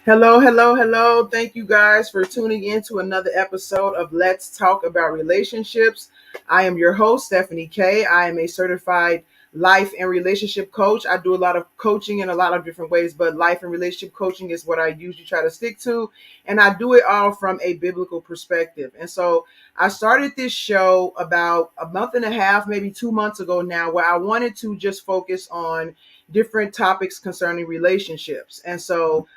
Hello, hello, hello. Thank you guys for tuning in to another episode of Let's Talk About Relationships. I am your host, Stephanie K. I am a certified life and relationship coach. I do a lot of coaching in a lot of different ways, but life and relationship coaching is what I usually try to stick to. And I do it all from a biblical perspective. And so I started this show about a month and a half, maybe 2 months ago now, where I wanted to just focus on different topics concerning relationships. And so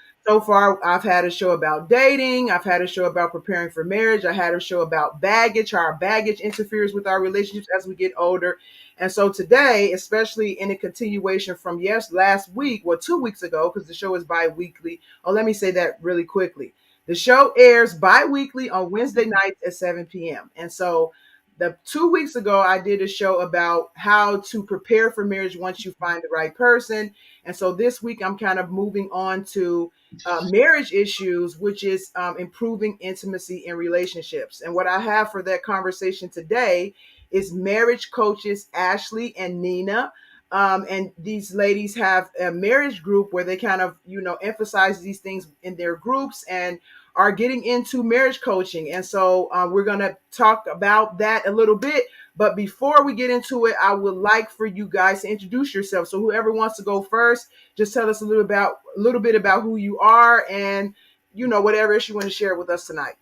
far, I've had a show about dating. I've had a show about preparing for marriage. I had a show about baggage, how our baggage interferes with our relationships as we get older. And so today, especially in a continuation from last week, 2 weeks ago, because the show is bi-weekly. Oh, let me say that really quickly. The show airs bi-weekly on Wednesday nights at 7 p.m. And so the 2 weeks ago, I did a show about how to prepare for marriage once you find the right person. And so this week, I'm kind of moving on to marriage issues, which is improving intimacy in relationships. And what I have for that conversation today is marriage coaches Ashley and Nina. And these ladies have a marriage group where they kind of, emphasize these things in their groups and are getting into marriage coaching. And so we're going to talk about that a little bit. But before we get into it, I would like for you guys to introduce yourself. So whoever wants to go first, just tell us a little bit about who you are and whatever else you want to share with us tonight.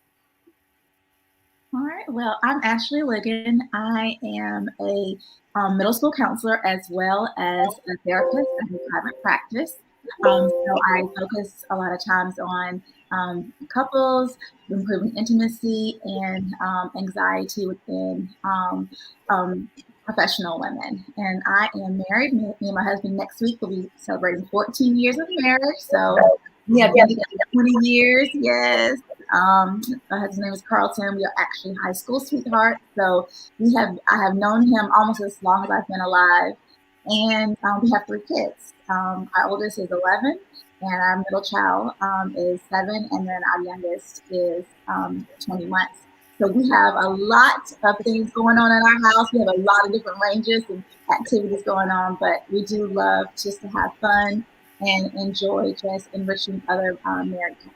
All right. Well, I'm Ashley Ligon. I am a middle school counselor as well as a therapist in private practice. So I focus a lot of times on couples, improving intimacy, and anxiety within professional women. And I am married. Me and my husband next week will be celebrating 14 years of marriage. So we have been together 20 years. Yes. His name is Carlton. We are actually high school sweethearts. So I have known him almost as long as I've been alive. And we have 3 kids. Our oldest is 11, and our middle child is 7, and then our youngest is 20 months. So we have a lot of things going on in our house. We have a lot of different ranges and activities going on, but we do love just to have fun and enjoy just enriching other married couples.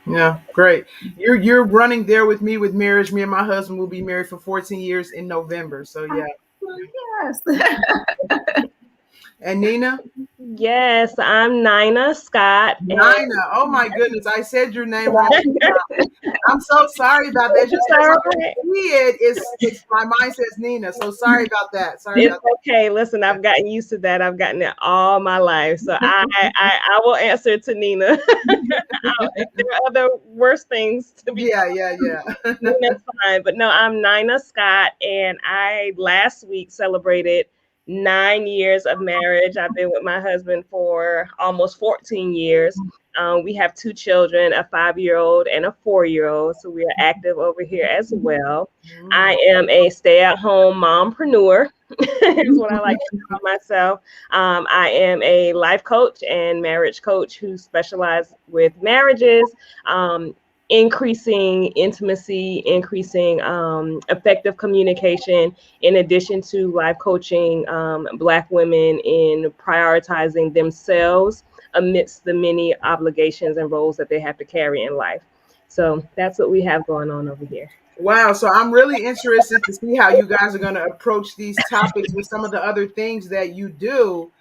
Yeah, great. You're running there with me with marriage. Me and my husband will be married for 14 years in November. So yeah. Yes. And Nina? Yes, I'm Nina Scott. Nina. Oh my goodness. I said your name wrong. I'm so sorry about that. Just because I see it's my mind says Nina. So sorry about that. It's okay. Listen, I've gotten used to that. I've gotten it all my life. So I will answer to Nina. There are other worse things to be. Yeah. That's fine. But no, I'm Nina Scott, and I last week celebrated 9 years of marriage. I've been with my husband for almost 14 years. We have 2 children, a 5-year-old and a 4-year-old. So we are active over here as well. I am a stay-at-home mompreneur, is what I like to call myself. I am a life coach and marriage coach who specializes with marriages, increasing intimacy, increasing effective communication, in addition to life coaching Black women in prioritizing themselves amidst the many obligations and roles that they have to carry in life. So that's what we have going on over here. Wow. So I'm really interested to see how you guys are going to approach these topics with some of the other things that you do.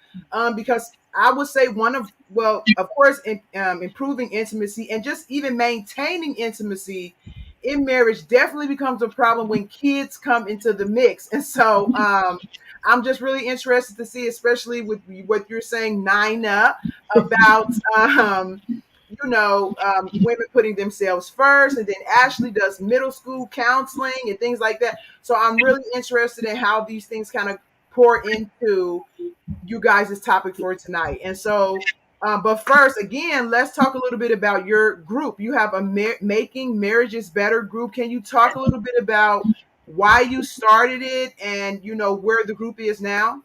Because I would say of course, improving intimacy and just even maintaining intimacy in marriage definitely becomes a problem when kids come into the mix. And so I'm just really interested to see, especially with what you're saying, Nina, about women putting themselves first, and then Ashley does middle school counseling and things like that. So I'm really interested in how these things kind of pour into you guys' topic for tonight. And so, but first, again, let's talk a little bit about your group. You have a Making Marriages Better group. Can you talk a little bit about why you started it and, where the group is now?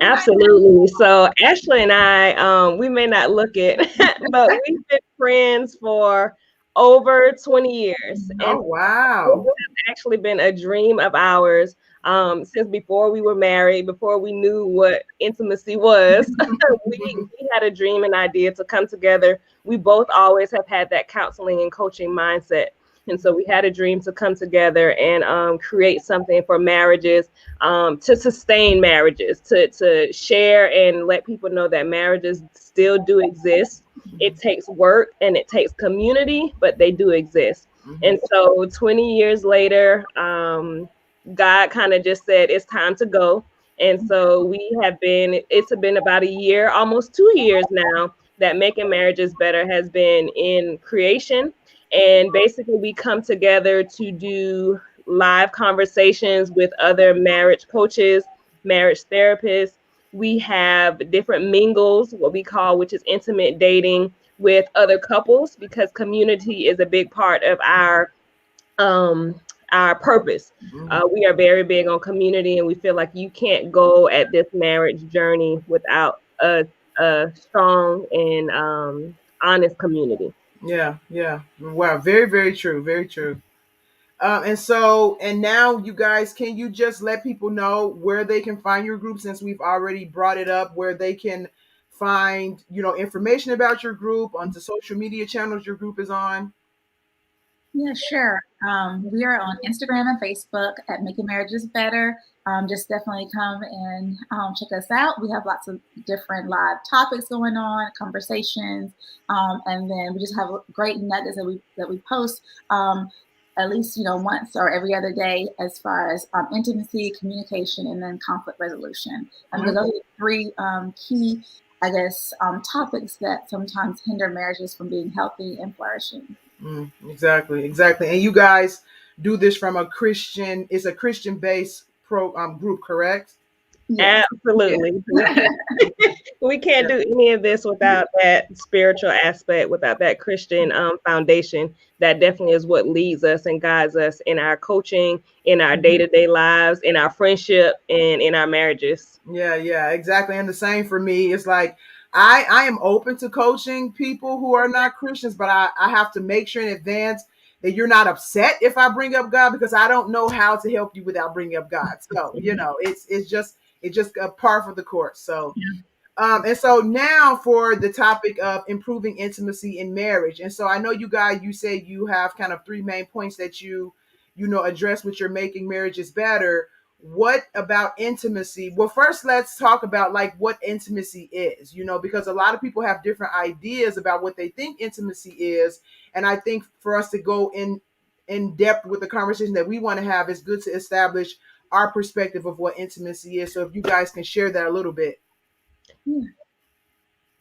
Absolutely. So Ashley and I, we may not look it, but we've been friends for over 20 years. Oh, wow. It's actually been a dream of ours Since before we were married, before we knew what intimacy was, we had a dream and idea to come together. We both always have had that counseling and coaching mindset. And so we had a dream to come together and create something for marriages, to sustain marriages, to share and let people know that marriages still do exist. It takes work and it takes community, but they do exist. And so 20 years later, God kind of just said, it's time to go. And so it's been about a year, almost 2 years now, that Making Marriages Better has been in creation. And basically, we come together to do live conversations with other marriage coaches, marriage therapists. We have different mingles, what we call, which is intimate dating with other couples, because community is a big part of um, our purpose. We are very big on community, and we feel like you can't go at this marriage journey without a strong and honest community. Yeah, yeah. Wow, very, very true, very true. And now you guys, can you just let people know where they can find your group, since we've already brought it up, where they can find, information about your group on the social media channels your group is on? Yeah, sure. We are on Instagram and Facebook at Making Marriages Better. Just definitely come and check us out. We have lots of different live topics going on, conversations, and then we just have great nuggets that we post at least once or every other day, as far as intimacy, communication, and then conflict resolution. Because those are the three key, I guess, topics that sometimes hinder marriages from being healthy and flourishing. Exactly, exactly. And you guys do this from it's a Christian based group, correct? Yes. Absolutely. We can't do any of this without that spiritual aspect, without that Christian foundation. That definitely is what leads us and guides us in our coaching, in our day-to-day lives, in our friendship, and in our marriages. Yeah, yeah, exactly. And the same for me. It's like I am open to coaching people who are not Christians, but I have to make sure in advance that you're not upset if I bring up God, because I don't know how to help you without bringing up God. So, it's just a par for the course. So and so now for the topic of improving intimacy in marriage. And so I know you guys, you said you have kind of three main points that you address with your Making Marriages Better. What about intimacy? Well, first let's talk about like what intimacy is, because a lot of people have different ideas about what they think intimacy is. And I think for us to go in depth with the conversation that we want to have, it's good to establish our perspective of what intimacy is. So if you guys can share that a little bit.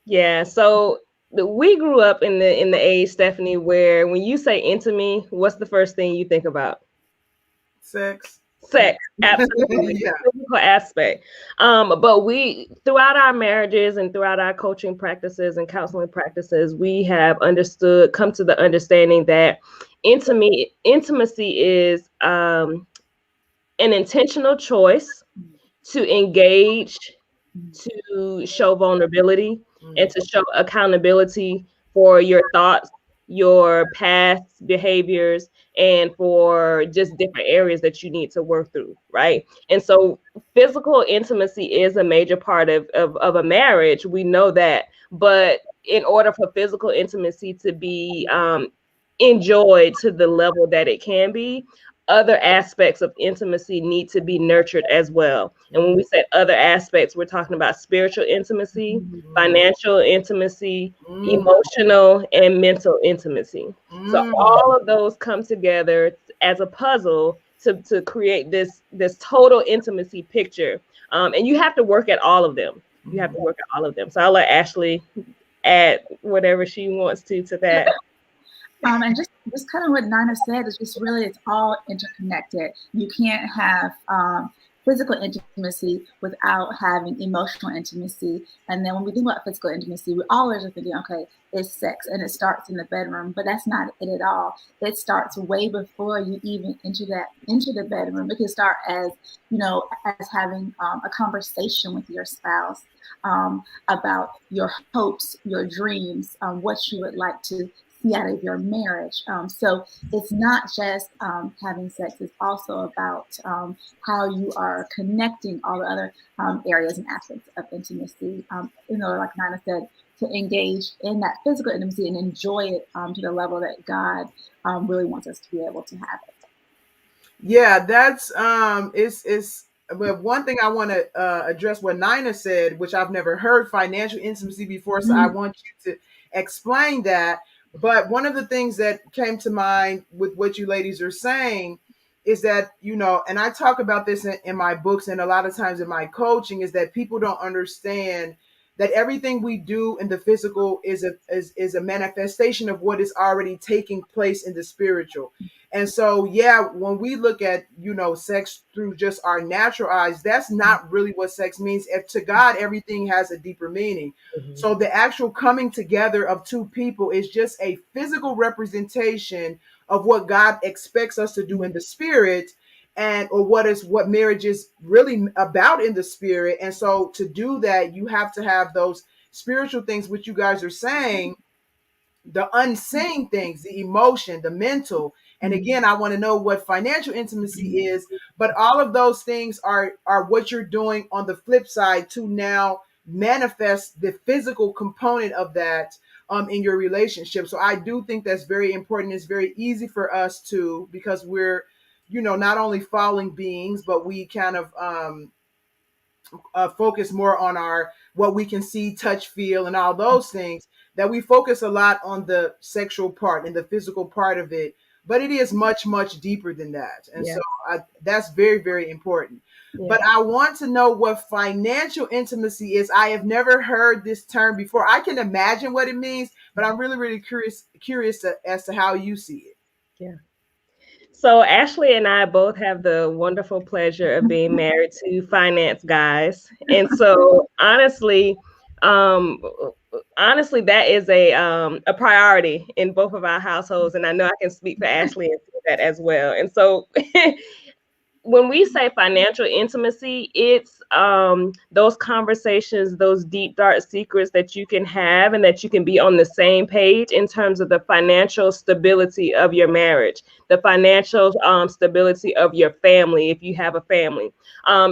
Yeah. So we grew up in the age, Stephanie, where when you say intimacy, what's the first thing you think about? Sex. Sex, absolutely. Yeah. Physical aspect. But we, throughout our marriages and throughout our coaching practices and counseling practices, we have come to the understanding that intimacy is an intentional choice to engage, to show vulnerability, and to show accountability for your thoughts, your past behaviors, and for just different areas that you need to work through, right? And so physical intimacy is a major part of a marriage. We know that. But in order for physical intimacy to be enjoyed to the level that it can be, other aspects of intimacy need to be nurtured as well. And when we say other aspects, we're talking about spiritual intimacy, financial intimacy, emotional and mental intimacy. So all of those come together as a puzzle to create this total intimacy picture. And you have to work at all of them. You have to work at all of them. So I'll let Ashley add whatever she wants to that. And just kind of what Nina said is just really, it's all interconnected. You can't have physical intimacy without having emotional intimacy. And then when we think about physical intimacy, we always are thinking, okay, it's sex and it starts in the bedroom, but that's not it at all. It starts way before you even enter the bedroom. It can start as having a conversation with your spouse about your hopes, your dreams, what you would like to see out of your marriage. So it's not just having sex, it's also about how you are connecting all the other areas and aspects of intimacy. Like Nina said, to engage in that physical intimacy and enjoy it to the level that God really wants us to be able to have it. Yeah, that's it's but one thing I want to address what Nina said, which I've never heard financial intimacy before, so I Mm-hmm. want you to explain that. But one of the things that came to mind with what you ladies are saying is that, and I talk about this in my books and a lot of times in my coaching, is that people don't understand that everything we do in the physical is a manifestation of what is already taking place in the spiritual. And so, yeah, when we look at, sex through just our natural eyes, that's not really what sex means. If to God, everything has a deeper meaning. Mhm. So the actual coming together of two people is just a physical representation of what God expects us to do in the spirit, and or what marriage is really about in the spirit. And so to do that, you have to have those spiritual things which you guys are saying, the unseen things, the emotion, the mental. And again, I want to know what financial intimacy is, but all of those things are what you're doing on the flip side to now manifest the physical component of that in your relationship. So I do think that's very important. It's very easy for us to, because we're, not only falling beings, but we kind of focus more on our what we can see, touch, feel, and all those things. That we focus a lot on the sexual part and the physical part of it, but it is much, much deeper than that. And Yeah. so that's very, very important. Yeah. But I want to know what financial intimacy is. I have never heard this term before. I can imagine what it means, but I'm really, really curious as to how you see it. Yeah. So Ashley and I both have the wonderful pleasure of being married to finance guys. And so um honestly that is a priority in both of our households, and I know I can speak for Ashley and say that as well. And so when we say financial intimacy, it's those conversations, those deep dark secrets that you can have and that you can be on the same page in terms of the financial stability of your marriage, the financial stability of your family if you have a family.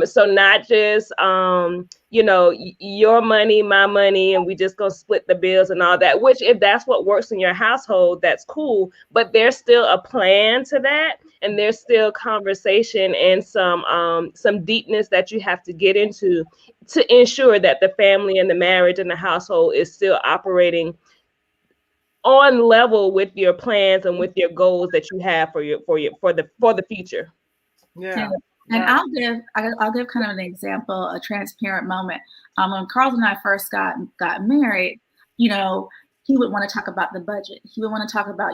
So not just your money, my money, and we just gonna split the bills and all that, which if that's what works in your household, that's cool, but there's still a plan to that, and there's still conversation and some deepness that you have to get into to ensure that the family and the marriage and the household is still operating on level with your plans and with your goals that you have for the future. Yeah. Yeah. And Wow. I'll give kind of an example, a transparent moment. When Carl and I first got married, you know, he would want to talk about the budget. He would want to talk about,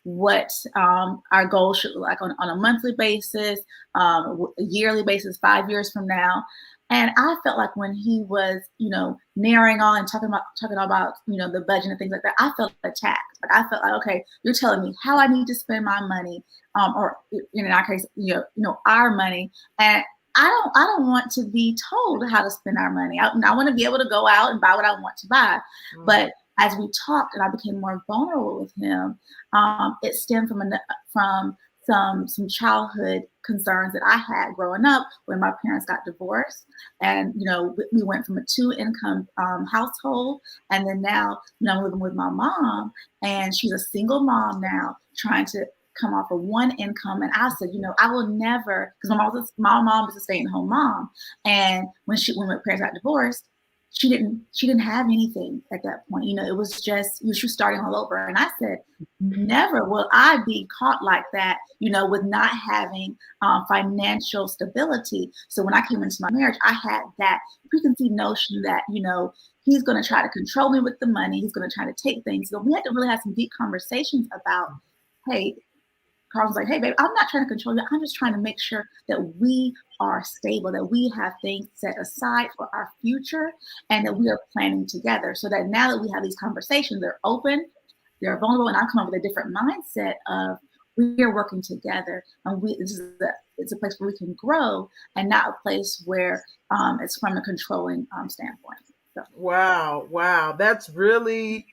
what our goals should look like on a monthly basis, a yearly basis, 5 years from now. And I felt like when he was, narrowing all and talking about, the budget and things like that, I felt attacked. Like I felt like, okay, you're telling me how I need to spend my money, or in our case, our money. And I don't want to be told how to spend our money. I want to be able to go out and buy what I want to buy. But as we talked and I became more vulnerable with him, it stemmed from some childhood concerns that I had growing up when my parents got divorced. And, we went from a 2 income household. And then now, I'm living with my mom, and she's a single mom now trying to come off of one income. And I said, I will never, because my mom was a stay-at-home mom. And when my parents got divorced, she didn't have anything at that point. It was just she was starting all over. And I said, never will I be caught like that, with not having financial stability. So when I came into my marriage, I had that preconceived notion that, he's going to try to control me with the money. He's going to try to take things. So we had to really have some deep conversations about, hey, Carl was like, hey, babe, I'm not trying to control you. I'm just trying to make sure that we are stable, that we have things set aside for our future, and that we are planning together, so that now that we have these conversations, they're open, they're vulnerable, and I come up with a different mindset of we are working together, and it's a place where we can grow, and not a place where it's from a controlling standpoint. So. Wow. Wow. That's really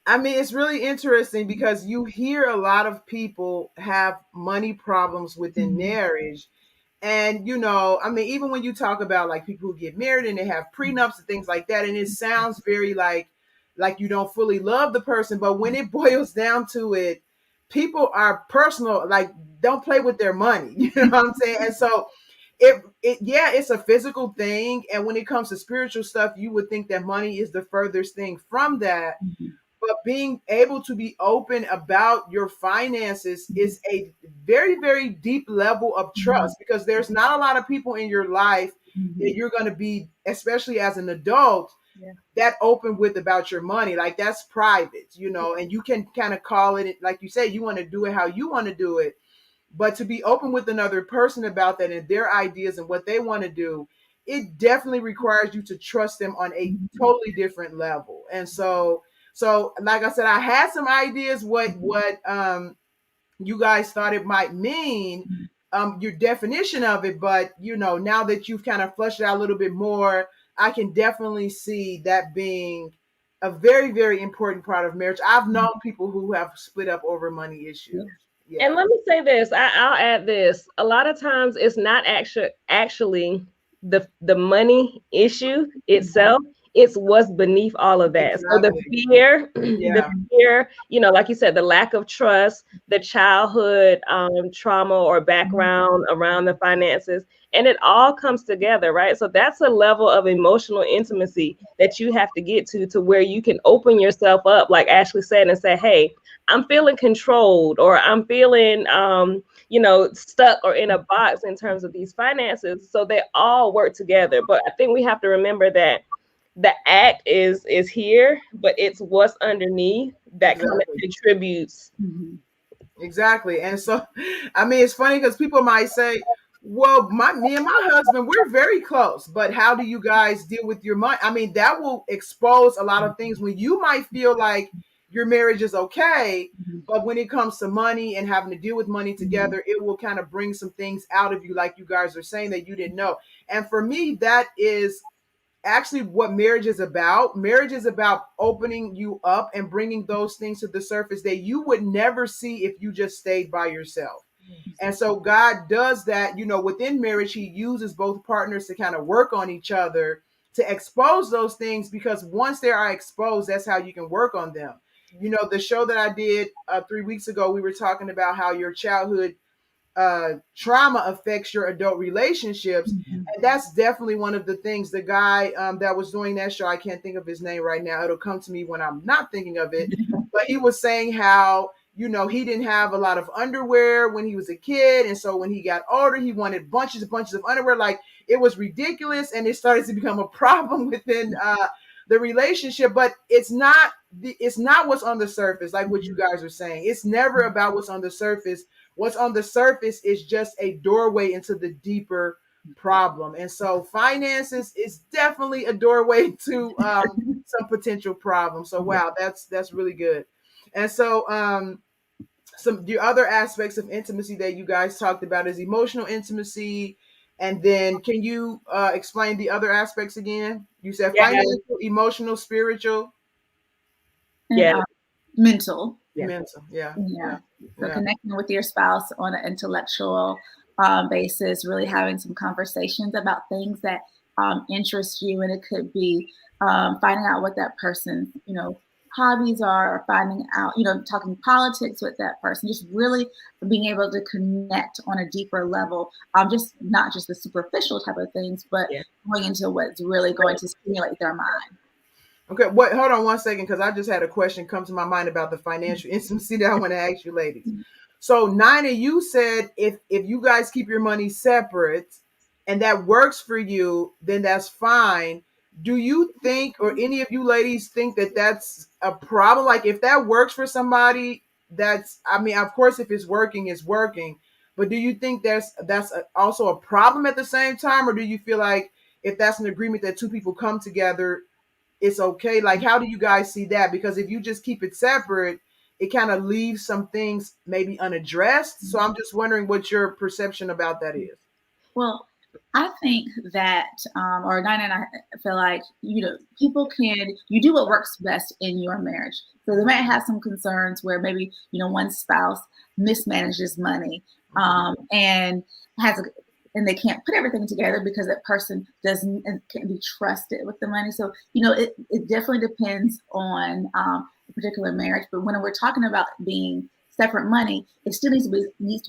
I mean, it's really interesting because you hear a lot of people have money problems within Mhm. marriage. And, I mean, even when you talk about like people who get married and they have prenups and things like that, and it sounds very like you don't fully love the person. But when it boils down to it, people are personal, like don't play with their money. You know what I'm saying? And so yeah, it's a physical thing. And when it comes to spiritual stuff, you would think that money is the furthest thing from that, Mhm. but being able to be open about your finances is a very, very deep level of Mhm. trust, because there's not a lot of people in your life that Mhm. you're going to be, especially as an adult, Yeah. that open with about your money. Like that's private, and you can kind of call it, like you say, you want to do it how you want to do it. But to be open with another person about that and their ideas and what they want to do, it definitely requires you to trust them on a Mhm. totally different level. And so like I said, I had some ideas what you guys thought it might mean, your definition of it, but now that you've kind of fleshed it out a little bit more, I can definitely see that being a very, very important part of marriage. I've known people who have split up over money issues. Yeah. Yeah. And let me say this, I'll add this. A lot of times it's not actually the money issue itself. It's what's beneath all of that. So the Exactly. fear, the Yeah. fear, like you said, the lack of trust, the childhood trauma or background around the finances, and it all comes together, right? So that's a level of emotional intimacy that you have to get to where you can open yourself up, like Ashley said, and say, hey, I'm feeling controlled, or I'm feeling stuck or in a box in terms of these finances. So they all work together. But I think we have to remember that the act is here, but it's what's underneath that kind of Exactly. contributes. Mhm. Exactly. And so, I mean, it's funny because people might say, well, me and my husband, we're very close, but how do you guys deal with your money? I mean, that will expose a lot of things when you might feel like your marriage is okay, but when it comes to money and having to deal with money Mhm. together, it will kind of bring some things out of you, like you guys are saying, that you didn't know. And for me, that is actually what marriage is about. Marriage is about opening you up and bringing those things to the surface that you would never see if you just stayed by yourself. And so God does that, within marriage. He uses both partners to kind of work on each other to expose those things, because once they are exposed, that's how you can work on them. The show that I did 3 weeks ago, we were talking about how your childhood trauma affects your adult relationships. Mhm. And that's definitely one of the things. The guy that was doing that show, I can't think of his name right now. It'll come to me when I'm not thinking of it. But he was saying how, he didn't have a lot of underwear when he was a kid. And so when he got older, he wanted bunches and bunches of underwear. Like it was ridiculous. And it started to become a problem within the relationship. But it's not what's on the surface, like what you guys are saying. It's never about what's on the surface. What's on the surface is just a doorway into the deeper problem. And so finances is definitely a doorway to some potential problems. So wow, that's really good. And so some the other aspects of intimacy that you guys talked about is emotional intimacy. And then can you explain the other aspects again? You said Yeah, financial, emotional, spiritual, And yeah, mental. yeah. mental. Yeah, Yeah. yeah, So yeah. connecting with your spouse on an intellectual basis, really having some conversations about things that interest you, and it could be finding out what that person's, hobbies are, or finding out, talking politics with that person. Just really being able to connect on a deeper level, just not just the superficial type of things, but Yeah. going into what's really going to stimulate their mind. Okay, wait, hold on one second, because I just had a question come to my mind about the financial intimacy that I want to ask you, ladies. So, Nina, you said if you guys keep your money separate and that works for you, then that's fine. Do you think, or any of you ladies think that that's a problem? Like, if that works for somebody, I mean, of course, if it's working, it's working. But do you think also a problem at the same time, or do you feel like if that's an agreement that two people come together, it's okay? Like, how do you guys see that? Because if you just keep it separate, it kind of leaves some things maybe unaddressed. So I'm just wondering what your perception about that is. Well, I think that, or Nina and I feel like, people you do what works best in your marriage. So they might have some concerns where maybe, one spouse mismanages money, and has, and they can't put everything together because that person doesn't and can't be trusted with the money. So, it definitely depends on a particular marriage. But when we're talking about being separate money, it still needs to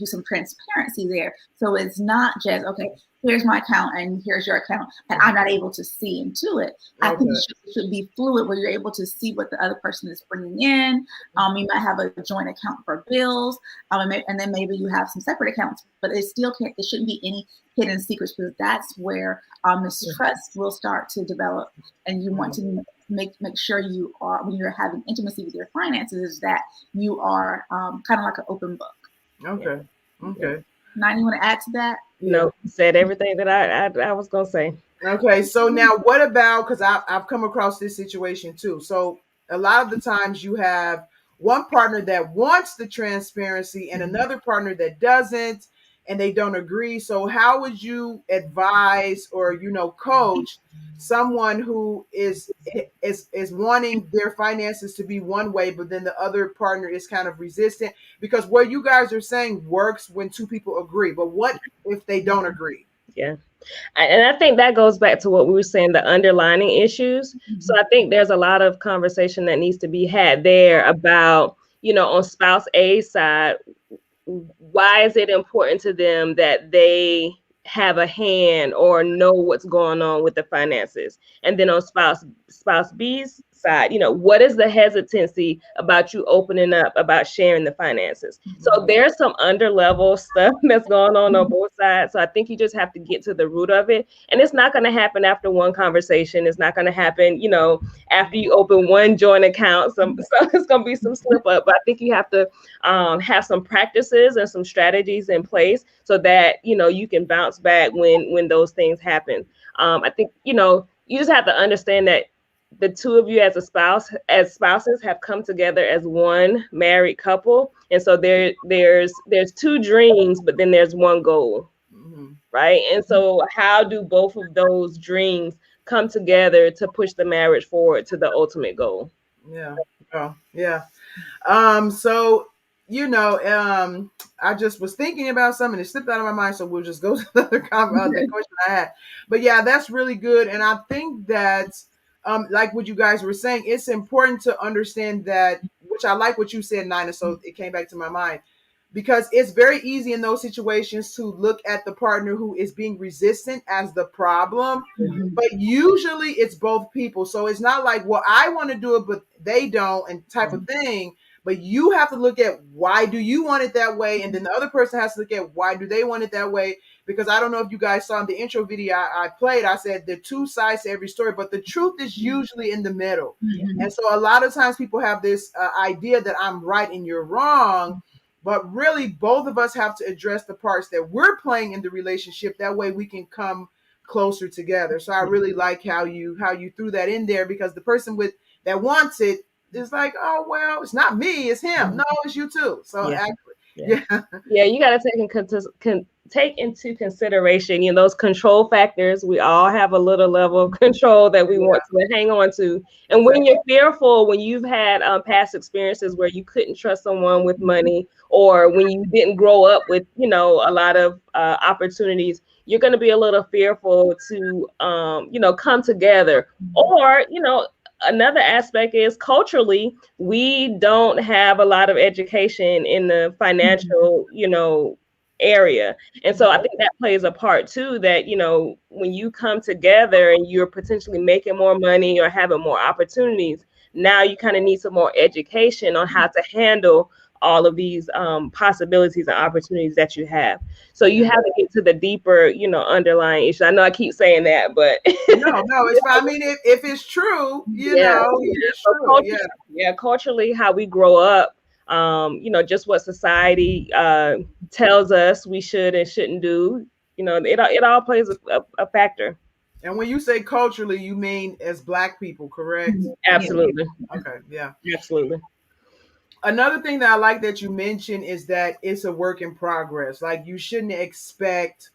be some transparency there. So it's not just, okay, here's my account and here's your account, and I'm not able to see into it. I think it should be fluid where you're able to see what the other person is bringing in. You might have a joint account for bills, and then maybe you have some separate accounts, but it shouldn't be any hidden secrets, because that's where mistrust will start to develop. And you want to make sure you are, when you're having intimacy with your finances, is that you are kind of like an open book. Okay. Nina, you want to add to that? No, said everything that I was gonna say. Okay, so now what about, because I've come across this situation too. So a lot of the times you have one partner that wants the transparency and another partner that doesn't, and they don't agree. So how would you advise or coach someone who is wanting their finances to be one way, but then the other partner is kind of resistant? Because what you guys are saying works when two people agree, but what if they don't agree? Yeah. And I think that goes back to what we were saying, the underlining issues. So I think there's a lot of conversation that needs to be had there about, on spouse A's side, why is it important to them that they have a hand or know what's going on with the finances? And then on spouse B's side, what is the hesitancy about you opening up about sharing the finances? So there's some underlevel stuff that's going on both sides. So I think you just have to get to the root of it. And it's not going to happen after one conversation. It's not going to happen, after you open one joint account. So it's going to be some slip up. But I think you have to have some practices and some strategies in place so that, you can bounce back when those things happen. I think, you just have to understand that the two of you as spouses have come together as one married couple. And so there's two dreams, but then there's one goal, right? And so how do both of those dreams come together to push the marriage forward to the ultimate goal? Yeah. Oh, yeah. So, I just was thinking about something. It slipped out of my mind. So we'll just go to the other the question I had. But yeah, that's really good. And I think that, like what you guys were saying, it's important to understand that, which I like what you said, Nina. So it came back to my mind, because it's very easy in those situations to look at the partner who is being resistant as the problem. But usually it's both people. So it's not like, well, I want to do it, but they don't, and type of thing. But you have to look at, why do you want it that way? And then the other person has to look at, why do they want it that way? Because I don't know if you guys saw in the intro video I played, I said there are two sides to every story, but the truth is usually in the middle. And so a lot of times people have this idea that I'm right and you're wrong. But really, both of us have to address the parts that we're playing in the relationship. That way we can come closer together. So I really like how you threw that in there, because the person that wants it is like, oh, well, it's not me, it's him. No, it's you too. So actually, you got to take into consideration, those control factors. We all have a little level of control that we want to hang on to. And when you're fearful, when you've had past experiences where you couldn't trust someone with money, or when you didn't grow up with, a lot of opportunities, you're going to be a little fearful to, come together. Or, another aspect is, culturally, we don't have a lot of education in the financial, area. And so I think that plays a part too, that, when you come together and you're potentially making more money or having more opportunities, now you kind of need some more education on how to handle all of these possibilities and opportunities that you have. So you have to get to the deeper, underlying issue. I know I keep saying that, but no, it's fine. I mean, if it's true, it's so true. Culturally, how we grow up, just what society tells us we should and shouldn't do. It all plays a factor. And when you say culturally, you mean as Black people, correct? Absolutely. Okay, yeah. Absolutely. Another thing that I like that you mentioned is that it's a work in progress. Like, you shouldn't expect,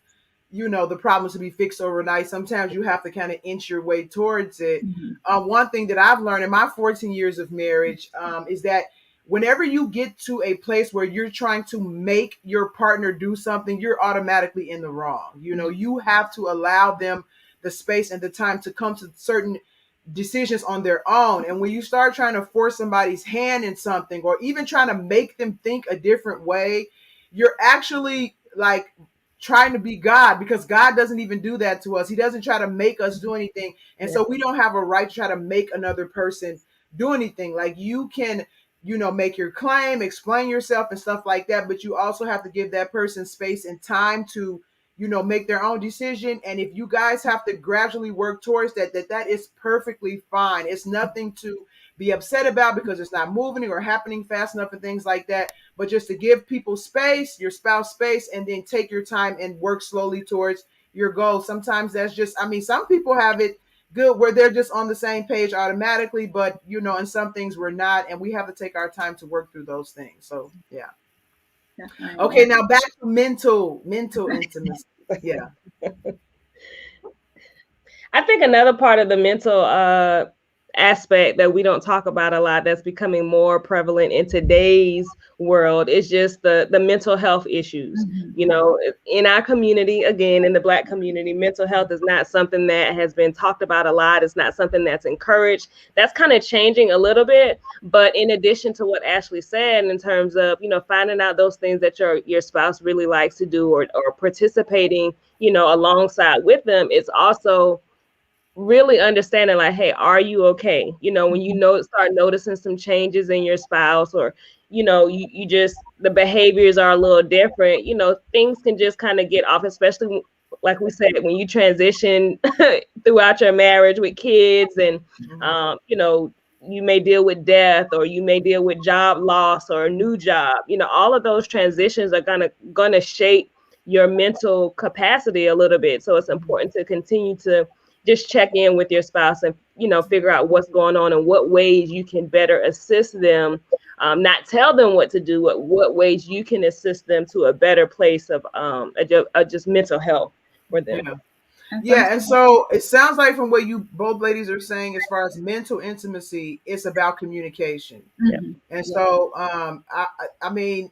the problems to be fixed overnight. Sometimes you have to kind of inch your way towards it. Mm-hmm. One thing that I've learned in my 14 years of marriage is that whenever you get to a place where you're trying to make your partner do something, you're automatically in the wrong. You have to allow them the space and the time to come to certain decisions on their own. And when you start trying to force somebody's hand in something, or even trying to make them think a different way, you're actually like trying to be God, because God doesn't even do that to us. He doesn't try to make us do anything. And so we don't have a right to try to make another person do anything. Like, you can, make your claim, explain yourself and stuff like that, but you also have to give that person space and time to, make their own decision. And if you guys have to gradually work towards that is perfectly fine. It's nothing to be upset about, because it's not moving or happening fast enough and things like that. But just to give people space, your spouse space, and then take your time and work slowly towards your goal. Sometimes that's just, some people have it good where they're just on the same page automatically, but in some things we're not, and we have to take our time to work through those things. So yeah. Definitely. Okay, now back to mental intimacy. Yeah. I think another part of the mental aspect that we don't talk about a lot, that's becoming more prevalent in today's world, is just the mental health issues. In our community, again, in the Black community, mental health is not something that has been talked about a lot. It's not something that's encouraged. That's kind of changing a little bit. But in addition to what Ashley said, in terms of, finding out those things that your spouse really likes to do, or participating, alongside with them, it's also really understanding, like, hey, are you okay? When start noticing some changes in your spouse, or you just, the behaviors are a little different, things can just kind of get off, especially like we said, when you transition throughout your marriage with kids, and you may deal with death, or you may deal with job loss or a new job. All of those transitions are gonna shape your mental capacity a little bit. So it's important to continue to just check in with your spouse, and figure out what's going on and what ways you can better assist them. Not tell them what to do, but what ways you can assist them to a better place of just mental health for them. Yeah, and so it sounds like from what you both ladies are saying, as far as mental intimacy, it's about communication. And so I mean,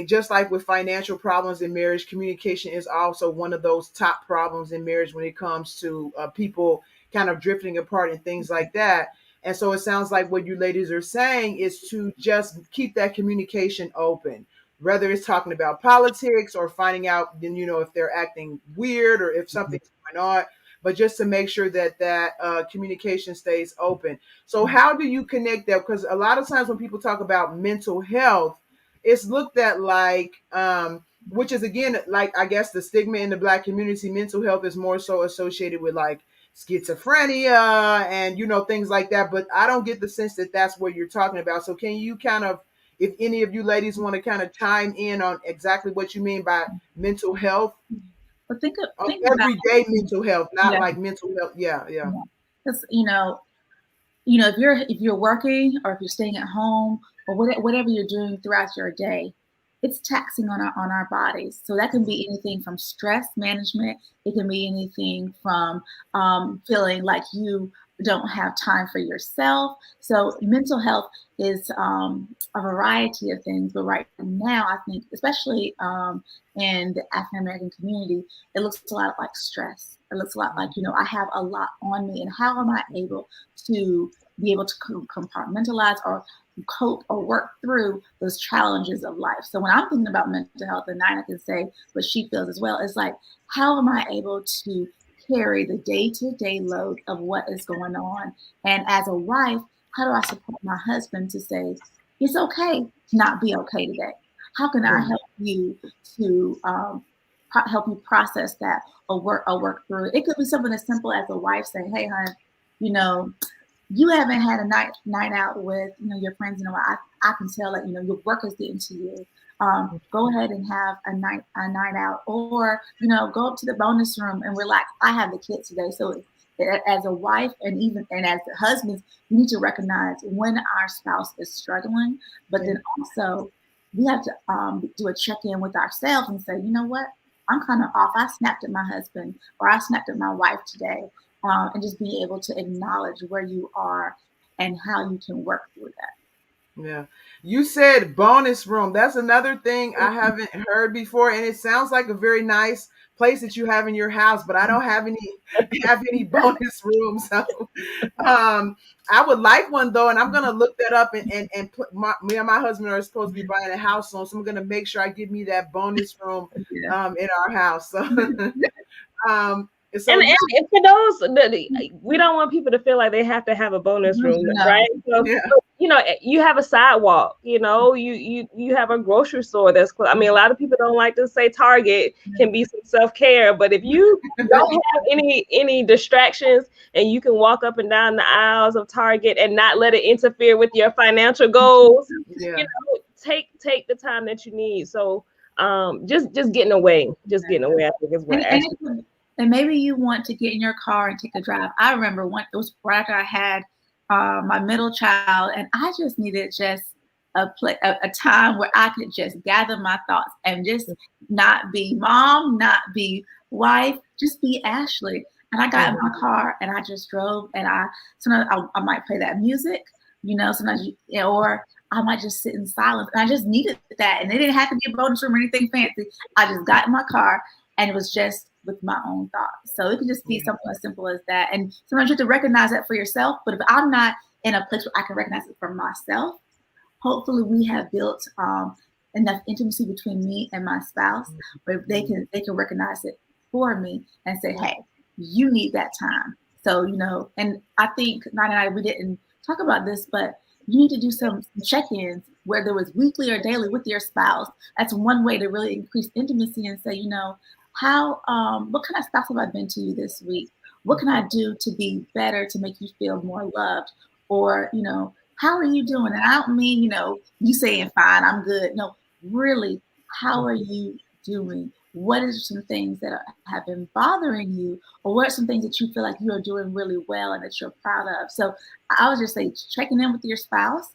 just like with financial problems in marriage, communication is also one of those top problems in marriage when it comes to people kind of drifting apart and things like that. And so it sounds like what you ladies are saying is to just keep that communication open, whether it's talking about politics or finding out, if they're acting weird or if something's going on, but just to make sure that communication stays open. So how do you connect that? Because a lot of times when people talk about mental health, it's looked at like, which is again, like, I guess the stigma in the Black community, mental health is more so associated with like schizophrenia and, things like that. But I don't get the sense that that's what you're talking about. So can you kind of, if any of you ladies want to kind of chime in on exactly what you mean by mental health? But think everyday mental health, not Yeah. like mental health. Yeah. Because if you're working, or if you're staying at home, or whatever you're doing throughout your day, it's taxing on our bodies. So that can be anything from stress management. It can be anything from feeling like you don't have time for yourself. So mental health is a variety of things. But right now, I think, especially in the African American community, it looks a lot like stress. It looks a lot like, I have a lot on me, and how am I able to be able to compartmentalize or cope or work through those challenges of life. So when I'm thinking about mental health, and Nina can say what she feels as well, it's like, how am I able to carry the day-to-day load of what is going on? And as a wife, how do I support my husband to say, it's okay to not be okay today? How can I help you to help you process that, or work through it? It could be something as simple as a wife saying, hey, hon, you haven't had a night out with your friends in a while. I can tell that your work is getting to you. Go ahead and have a night out, or go up to the bonus room and relax. I have the kids today, so as a wife and as husbands, we need to recognize when our spouse is struggling, but then also we have to do a check-in with ourselves and say, you know what? I'm kind of off. I snapped at my husband or I snapped at my wife today. And just being able to acknowledge where you are and how you can work through Yeah. You said bonus room. That's another thing I haven't heard before. And it sounds like a very nice place that you have in your house, but I don't have any bonus rooms. So I would like one though, and I'm gonna look that up and put me and my husband are supposed to be buying a house soon. So I'm gonna make sure I give me that bonus room that. Yeah. in our house. So um so And, yeah, and for those, we don't want people to feel like they have to have a bonus room, No. right? So, yeah. you know, you have a sidewalk. You know, you have a grocery store that's close. I mean, a lot of people don't like to say Target can be some self care, but if you don't have any distractions and you can walk up and down the aisles of Target and not let it interfere with your financial goals, you Yeah. know, take the time that you need. So, just getting away, I think is what And, and, actually. it and maybe you want to get in your car and take a drive. I remember one, it was right after I had my middle child, and I just needed just a time where I could just gather my thoughts and just not be mom, not be wife, just be Ashley. And I got in my car and I just drove, and sometimes I might play that music, sometimes or I might just sit in silence. And I just needed that, and it didn't have to be a bonus room or anything fancy. I just got in my car and it was just with my own thoughts. So it can just be something as simple as that. And sometimes you have to recognize that for yourself. But if I'm not in a place where I can recognize it for myself, hopefully we have built enough intimacy between me and my spouse where they can recognize it for me and say, hey, you need that time. So, and I think Nina and I, we didn't talk about this, but you need to do some check-ins, whether it was weekly or daily with your spouse. That's one way to really increase intimacy and say, how what kind of spouse have I been to you this week? What can I do to be better to make you feel more loved? Or, how are you doing? And I don't mean, you saying fine, I'm good. No, really, how are you doing? What are some things that have been bothering you? Or what are some things that you feel like you are doing really well and that you're proud of? So I would just say checking in with your spouse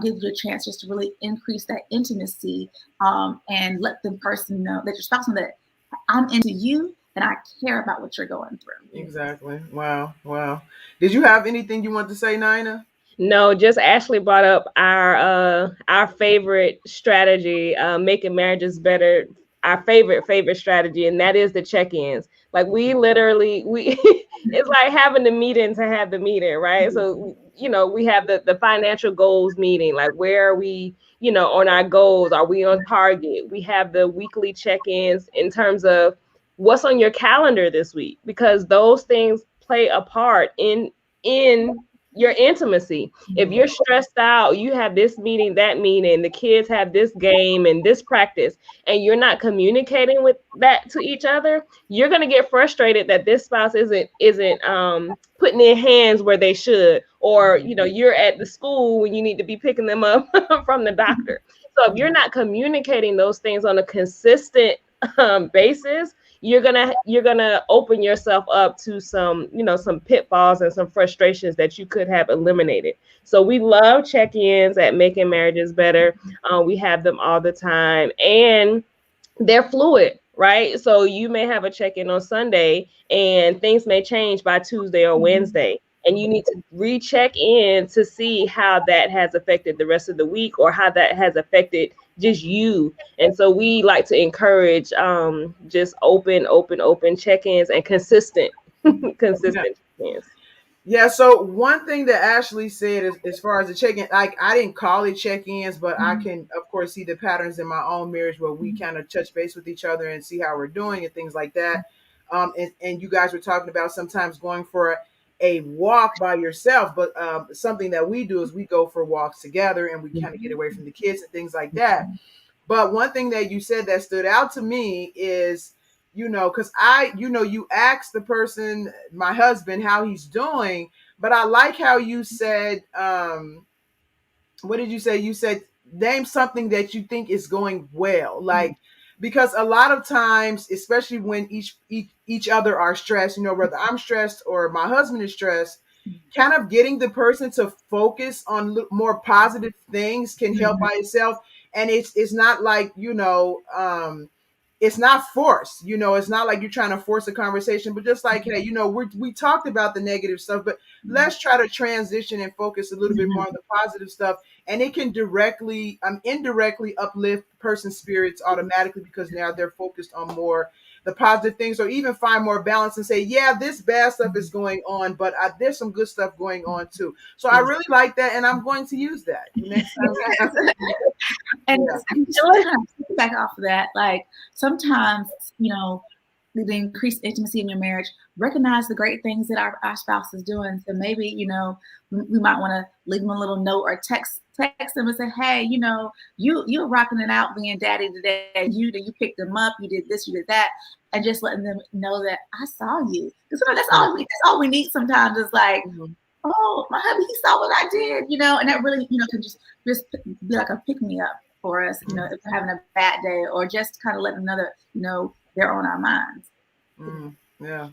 gives you a chance just to really increase that intimacy and let the person know that your spouse know that I'm into you and I care about what you're going through. Exactly. Wow. Wow. Did you have anything you want to say, Nina? No, just Ashley brought up our favorite strategy, making marriages better. Our favorite strategy, and that is the check-ins. Like we literally it's like having the meeting to have the meeting, right? So we have the financial goals meeting. Like where are we, on our goals? Are we on target? We have the weekly check-ins in terms of what's on your calendar this week, because those things play a part in your intimacy. If you're stressed out, you have this meeting, that meeting, the kids have this game and this practice, and you're not communicating with that to each other, you're going to get frustrated that this spouse isn't putting their hands where they should, or you're at the school when you need to be picking them up from the doctor. So if you're not communicating those things on a consistent basis, you're gonna open yourself up to some pitfalls and some frustrations that you could have eliminated. So we love check-ins at Making Marriages Better. We have them all the time, and they're fluid, right? So you may have a check-in on Sunday and things may change by Tuesday or Wednesday, and you need to recheck in to see how that has affected the rest of the week or how that has affected just you. And so we like to encourage just open check-ins and consistent Yeah. check-ins. Yeah, so one thing that Ashley said is as far as the check-in, like I didn't call it check-ins, but I can of course see the patterns in my own marriage where we kind of touch base with each other and see how we're doing and things like that. And you guys were talking about sometimes going for a walk by yourself, but something that we do is we go for walks together and we kind of get away from the kids and things like that. But one thing that you said that stood out to me is, because you asked the person, my husband, how he's doing, but I like how you said, what did you say? You said, name something that you think is going well. Like, because a lot of times, especially when each other are stressed, whether I'm stressed or my husband is stressed, kind of getting the person to focus on more positive things can help by itself. And it's not like, it's not forced, it's not like you're trying to force a conversation, but just like, hey, we talked about the negative stuff, but let's try to transition and focus a little bit more on the positive stuff. And it can indirectly uplift person's spirits automatically, because now they're focused on more the positive things, or even find more balance and say, yeah, this bad stuff is going on, but there's some good stuff going on too. So I really like that, and I'm going to use that next time. And just kind of back off of that, like sometimes, the increased intimacy in your marriage, recognize the great things that our spouse is doing. So maybe, we might want to leave them a little note or text them and say, hey, you're rocking it out being daddy today. You picked them up, you did this, you did that, and just letting them know that I saw you. Because that's all we need sometimes is like, oh, my hubby, he saw what I did, and that really, can just be like a pick me up for us, if we're having a bad day, or just kind of let them know that, they're on our minds. Yeah.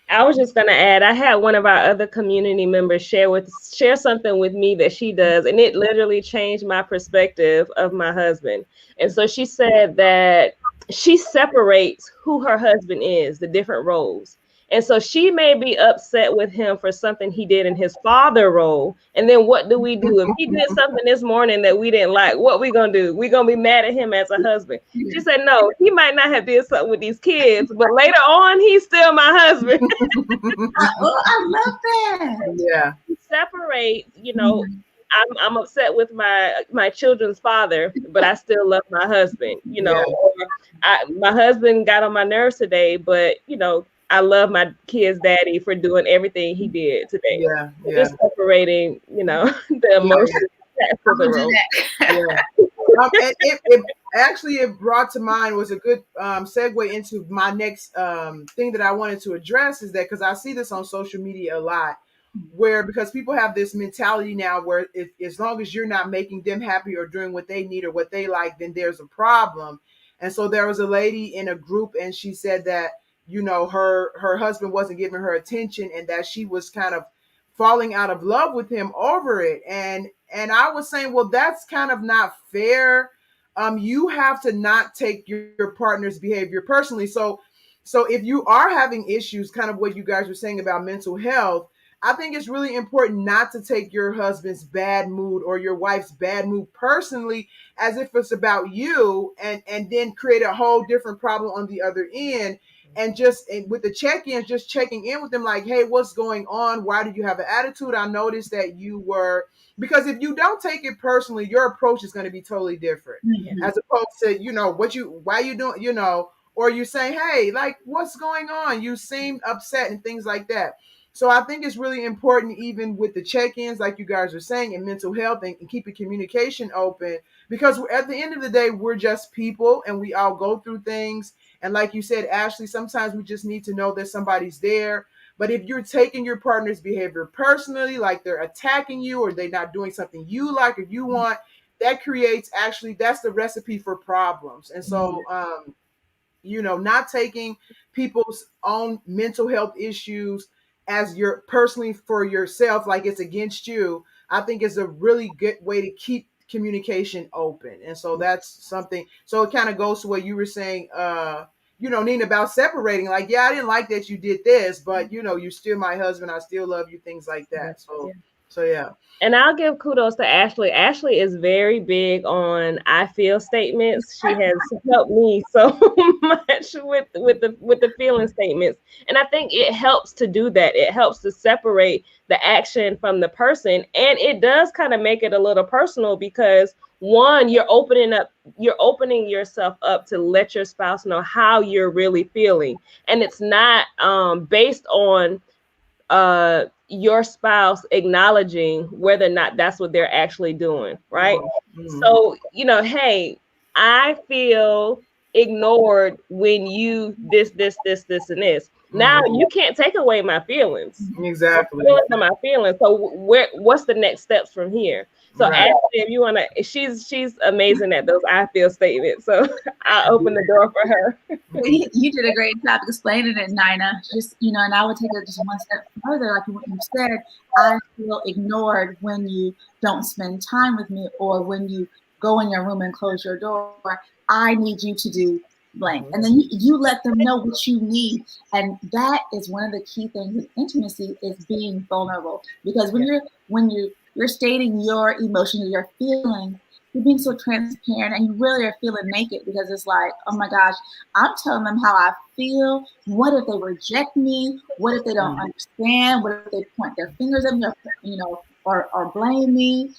I was just gonna add, I had one of our other community members share something with me that she does, and it literally changed my perspective of my husband. And so she said that she separates who her husband is, the different roles. And so she may be upset with him for something he did in his father role. And then what do we do? If he did something this morning that we didn't like, what we going to do? We going to be mad at him as a husband. She said, no, he might not have did something with these kids, but later on, he's still my husband. I love that. Yeah. Separate, I'm upset with my children's father, but I still love my husband, or my husband got on my nerves today, but, I love my kid's daddy for doing everything he did today. Yeah. Just separating, the emotions. It brought to mind was a good segue into my next thing that I wanted to address, is that because I see this on social media a lot, because people have this mentality now where as long as you're not making them happy or doing what they need or what they like, then there's a problem. And so there was a lady in a group, and she said that her husband wasn't giving her attention, and that she was kind of falling out of love with him over it. And I was saying, well, that's kind of not fair. You have to not take your partner's behavior personally. So if you are having issues, kind of what you guys were saying about mental health, I think it's really important not to take your husband's bad mood or your wife's bad mood personally, as if it's about you, and then create a whole different problem on the other end. And with the check-ins, just checking in with them like, hey, what's going on? Why did you have an attitude? I noticed that because if you don't take it personally, your approach is going to be totally different. As opposed to, why you doing, or you say, hey, like, what's going on? You seem upset and things like that. So I think it's really important, even with the check-ins, like you guys are saying, in mental health, and keeping communication open, because at the end of the day, we're just people and we all go through things. And like you said, Ashley, sometimes we just need to know that somebody's there. But if you're taking your partner's behavior personally, like they're attacking you or they're not doing something you like or you want, that's the recipe for problems. And so, not taking people's own mental health issues as your personally for yourself, like it's against you, I think is a really good way to keep communication open. And so that's something. So it kind of goes to what you were saying, Nina, about separating. Like, yeah, I didn't like that you did this, but you're still my husband. I still love you. Things like that. So yeah. And I'll give kudos to Ashley. Ashley is very big on I feel statements. She has helped me so much with the feeling statements. And I think it helps to do that. It helps to separate the action from the person. And it does kind of make it a little personal, because one, you're opening yourself up to let your spouse know how you're really feeling. And it's not based on your spouse acknowledging whether or not that's what they're actually doing, right? Mm-hmm. So, hey, I feel ignored when you this, and this. Mm-hmm. Now you can't take away my feelings. Exactly. My feelings. So what's the next steps from here? So Ashley, if you wanna, she's amazing at those I feel statements. So I'll open the door for her. You did a great job explaining it, Nina. Just and I would take it just one step further, like what you said. I feel ignored when you don't spend time with me, or when you go in your room and close your door. I need you to do blank. And then you let them know what you need. And that is one of the key things with intimacy is being vulnerable. Because when you're stating your emotions, your feelings, you're being so transparent and you really are feeling naked because it's like, oh my gosh, I'm telling them how I feel. What if they reject me? What if they don't understand? What if they point their fingers at me or blame me?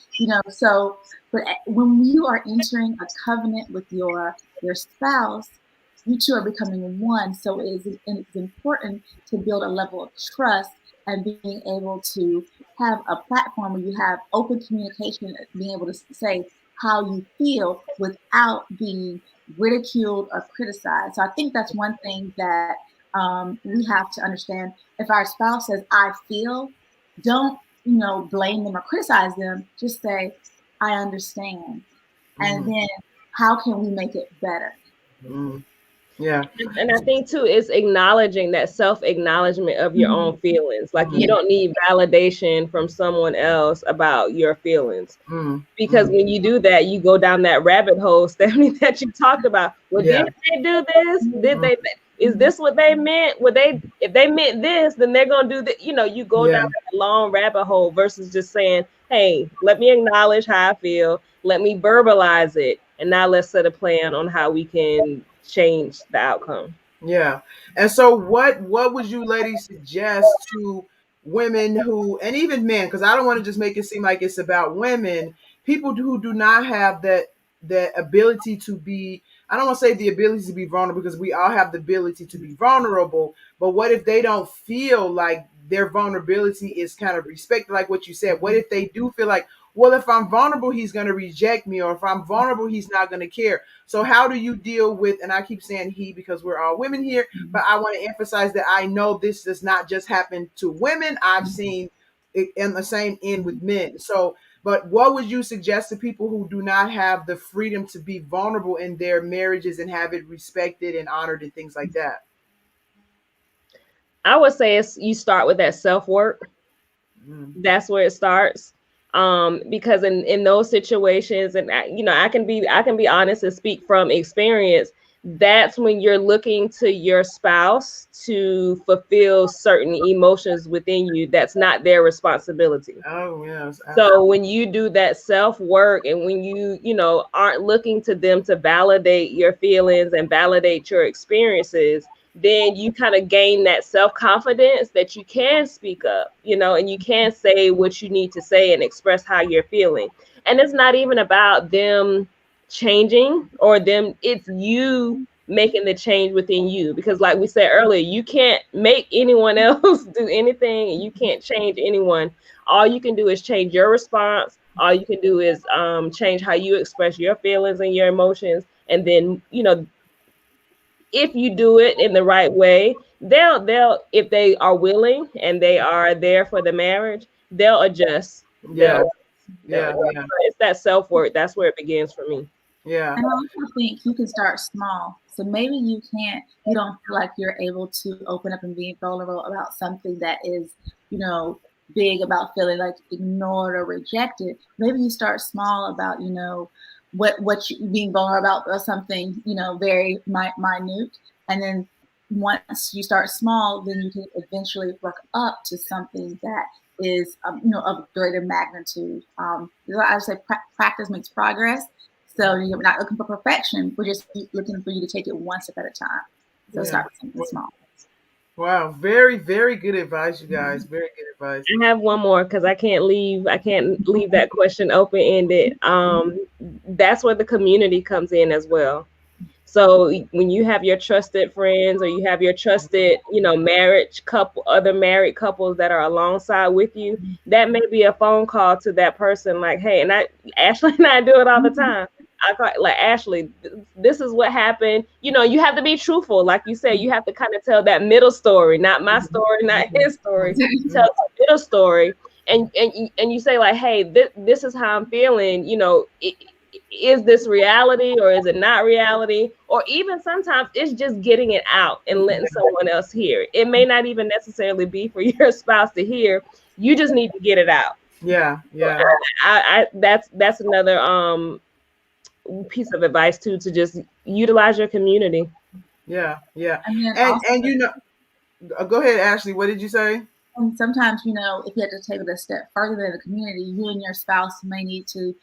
So but when you are entering a covenant with your spouse, you two are becoming one. So it's important to build a level of trust and being able to have a platform where you have open communication, being able to say how you feel without being ridiculed or criticized. So I think that's one thing that we have to understand. If our spouse says, I feel, don't, blame them or criticize them. Just say, I understand. And then how can we make it better? Yeah. And I think too, it's acknowledging that self-acknowledgement of your own feelings. Like you don't need validation from someone else about your feelings. Because when you do that, you go down that rabbit hole, Stephanie, that you talked about. Well, did they do this? Did they? Is this what they meant? If they meant this, then they're gonna do that. You go down that long rabbit hole versus just saying, "Hey, let me acknowledge how I feel. Let me verbalize it, and now let's set a plan on how we can change the outcome." Yeah. And so what would you ladies suggest to women who, and even men, because I don't want to just make it seem like it's about women, people who do not have that ability to be, I don't want to say the ability to be vulnerable because we all have the ability to be vulnerable, but what if they don't feel like their vulnerability is kind of respected, like what you said? What if they do feel like, well, if I'm vulnerable, he's going to reject me, or if I'm vulnerable, he's not going to care. So how do you deal with, and I keep saying he because we're all women here, but I want to emphasize that I know this does not just happen to women. I've seen it in the same end with men. So, but what would you suggest to people who do not have the freedom to be vulnerable in their marriages and have it respected and honored and things like that? I would say you start with that self-work. That's where it starts. Because in those situations, and I can be honest and speak from experience, that's when you're looking to your spouse to fulfill certain emotions within you that's not their responsibility. Oh yes. So when you do that self-work and when you aren't looking to them to validate your feelings and validate your experiences, then you kind of gain that self-confidence that you can speak up, and you can say what you need to say and express how you're feeling. And it's not even about them changing or them, it's you making the change within you. Because like we said earlier, you can't make anyone else do anything and you can't change anyone. All you can do is change your response. All you can do is change how you express your feelings and your emotions. And then, if you do it in the right way, they'll if they are willing and they are there for the marriage, they'll adjust. Yeah. It's that self-work. That's where it begins for me. Yeah. And I also think you can start small. So maybe you don't feel like you're able to open up and be vulnerable about something that is, big, about feeling like ignored or rejected. Maybe you start small about, what you being vulnerable about something, very minute. And then once you start small, then you can eventually work up to something that is, of greater magnitude. I would say practice makes progress. So you're not looking for perfection. We're just looking for you to take it one step at a time. So start with something small. Wow, very, very good advice, you guys. Very good advice. I have one more because I can't leave that question open-ended. That's where the community comes in as well. So when you have your trusted friends or you have your trusted, other married couples that are alongside with you, that may be a phone call to that person like, hey, and Ashley and I do it all the time. I call like, Ashley, this is what happened. You have to be truthful. Like you said, you have to kind of tell that middle story, not my story, not his story. Tell the middle story. And you say like, hey, this is how I'm feeling. Is this reality or is it not reality? Or even sometimes it's just getting it out and letting someone else hear. It may not even necessarily be for your spouse to hear. You just need to get it out. Yeah. That's another piece of advice too, to just utilize your community. Yeah, yeah. And then And also, you know, go ahead, Ashley. What did you say? and sometimes, if you have to take it a step further in the community, you and your spouse may need to,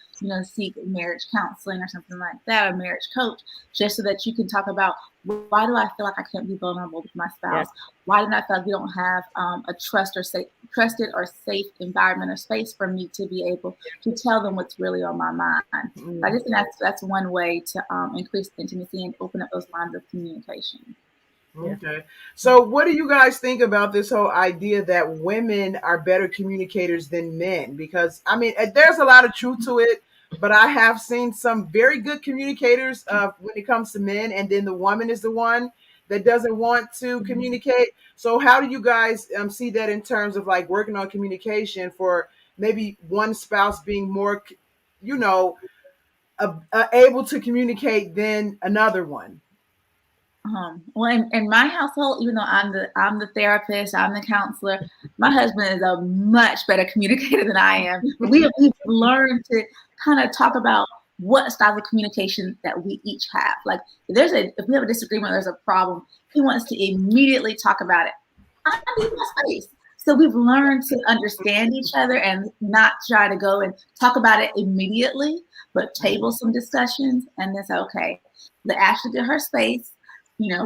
seek marriage counseling or something like that, or marriage coach, just so that you can talk about, why do I feel like I can't be vulnerable with my Yeah. spouse? Why do I feel like we don't have a trusted or safe environment or space for me to be able to tell them what's really on my mind? So I Mm. just think that's one way to increase intimacy and open up those lines of communication. Yeah. Okay. So, what do you guys think about this whole idea that women are better communicators than men? Because, I mean, there's a lot of truth to it, but I have seen some very good communicators when it comes to men, and then the woman is the one that doesn't want to communicate. So, how do you guys see that in terms of like working on communication for maybe one spouse being more, you know, able to communicate than another one? Well, in my household, even though I'm the therapist, I'm the counselor, my husband is a much better communicator than I am. We've learned to kind of talk about what styles of communication that we each have. Like if we have a disagreement, there's a problem, he wants to immediately talk about it. I need my space. So we've learned to understand each other and not try to go and talk about it immediately, but table some discussions and then say, okay, let Ashley get her space,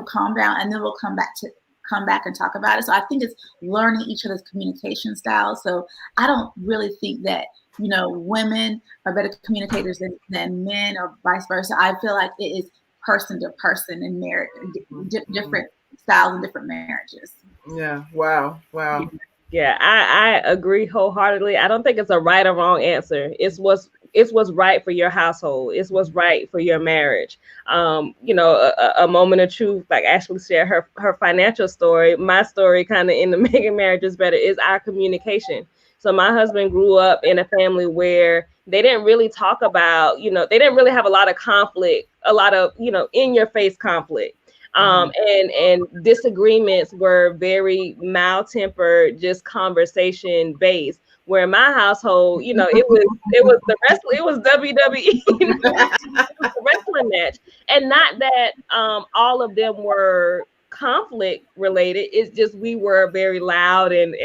calm down, and then we'll come back and talk about it. So I think it's learning each other's communication styles. So I don't really think that women are better communicators than men or vice versa. I feel like it is person to person in marriage, different styles and different marriages. Yeah. Wow. Wow. Yeah, I agree wholeheartedly. I don't think it's a right or wrong answer. It's what's right for your household. It's what's right for your marriage. A moment of truth, like Ashley shared her financial story. My story, kind of in the making marriages better, is our communication. So my husband grew up in a family where they didn't really talk about, they didn't really have a lot of conflict, a lot of, in your face conflict. And disagreements were very mild tempered, just conversation based. Where in my household, it was the wrestling, it was WWE, it was a wrestling match, and not that all of them were conflict related. It's just we were very loud and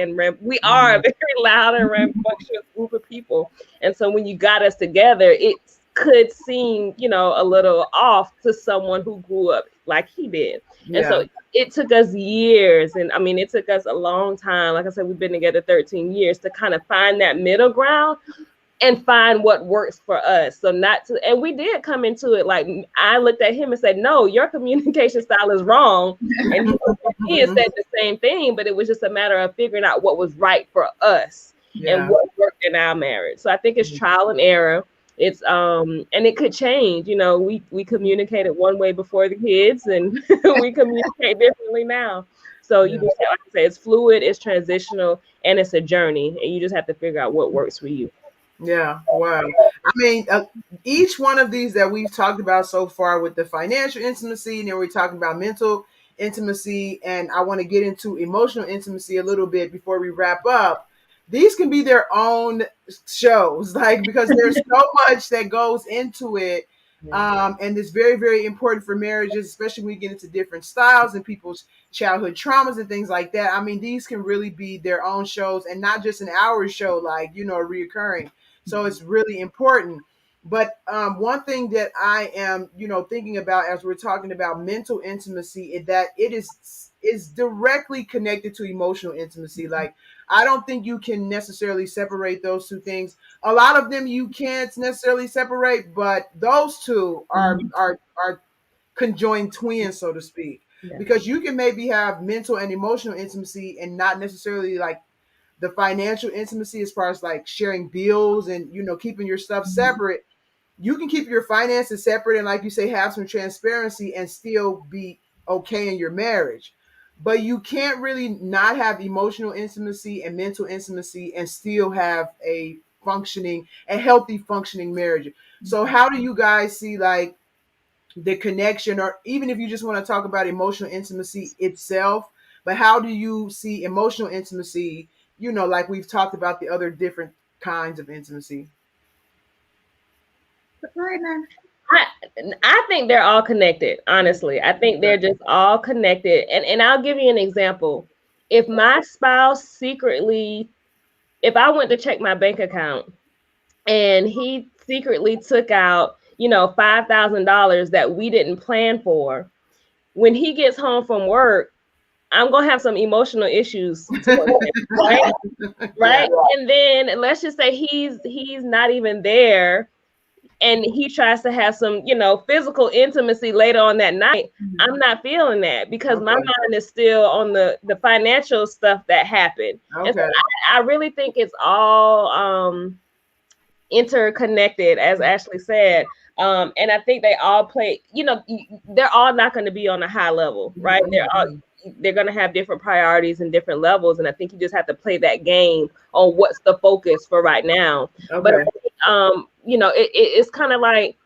we are a Mhm. very loud and rambunctious group of people, and so when you got us together, it could seem, a little off to someone who grew up like he did. And so Yeah. it took us years. And I mean, it took us a long time. Like I said, we've been together 13 years to kind of find that middle ground and find what works for us. So not to, and we did come into it like I looked at him and said, "No, your communication style is wrong." And he looked at me and said the same thing, but it was just a matter of figuring out what was right for us and Yeah. what worked in our marriage. So I think it's trial and error. It's and it could change. We communicated one way before the kids, and we communicate differently now. So you Yeah. just have, like I say, it's fluid, it's transitional, and it's a journey, and you just have to figure out what works for you. Yeah. Wow. I mean, each one of these that we've talked about so far with the financial intimacy, and then we're talking about mental intimacy, and I want to get into emotional intimacy a little bit before we wrap up. These can be their own shows, like because there's so much that goes into it. And it's very, very important for marriages, especially when we get into different styles and people's childhood traumas and things like that. I mean, these can really be their own shows and not just an hour show, like, reoccurring. So it's really important. But one thing that I am, thinking about as we're talking about mental intimacy is that it is directly connected to emotional intimacy. Like, I don't think you can necessarily separate those two things. A lot of them you can't necessarily separate, but those two are conjoined twins, so to speak. Yeah. Because you can maybe have mental and emotional intimacy and not necessarily like the financial intimacy as far as like sharing bills and keeping your stuff separate. You can keep your finances separate and, like you say, have some transparency and still be okay in your marriage. But you can't really not have emotional intimacy and mental intimacy and still have a healthy functioning marriage. So how do you guys see like the connection, or even if you just want to talk about emotional intimacy itself, but how do you see emotional intimacy, like we've talked about the other different kinds of intimacy? Right now. I think they're all connected, honestly. I think they're just all connected. And I'll give you an example. If my spouse secretly, if I went to check my bank account and he secretly took out, $5,000 that we didn't plan for, when he gets home from work, I'm gonna have some emotional issues towards him, right? Yeah. Right. And then let's just say he's not even there and he tries to have some, physical intimacy later on that night. I'm not feeling that because my Okay. mind is still on the financial stuff that happened. And so Okay. I really think it's all interconnected, as Ashley said. And I think they all play, they're all not going to be on a high level, right? They're going to have different priorities and different levels. And I think you just have to play that game on what's the focus for right now. But, Okay. it's kind of like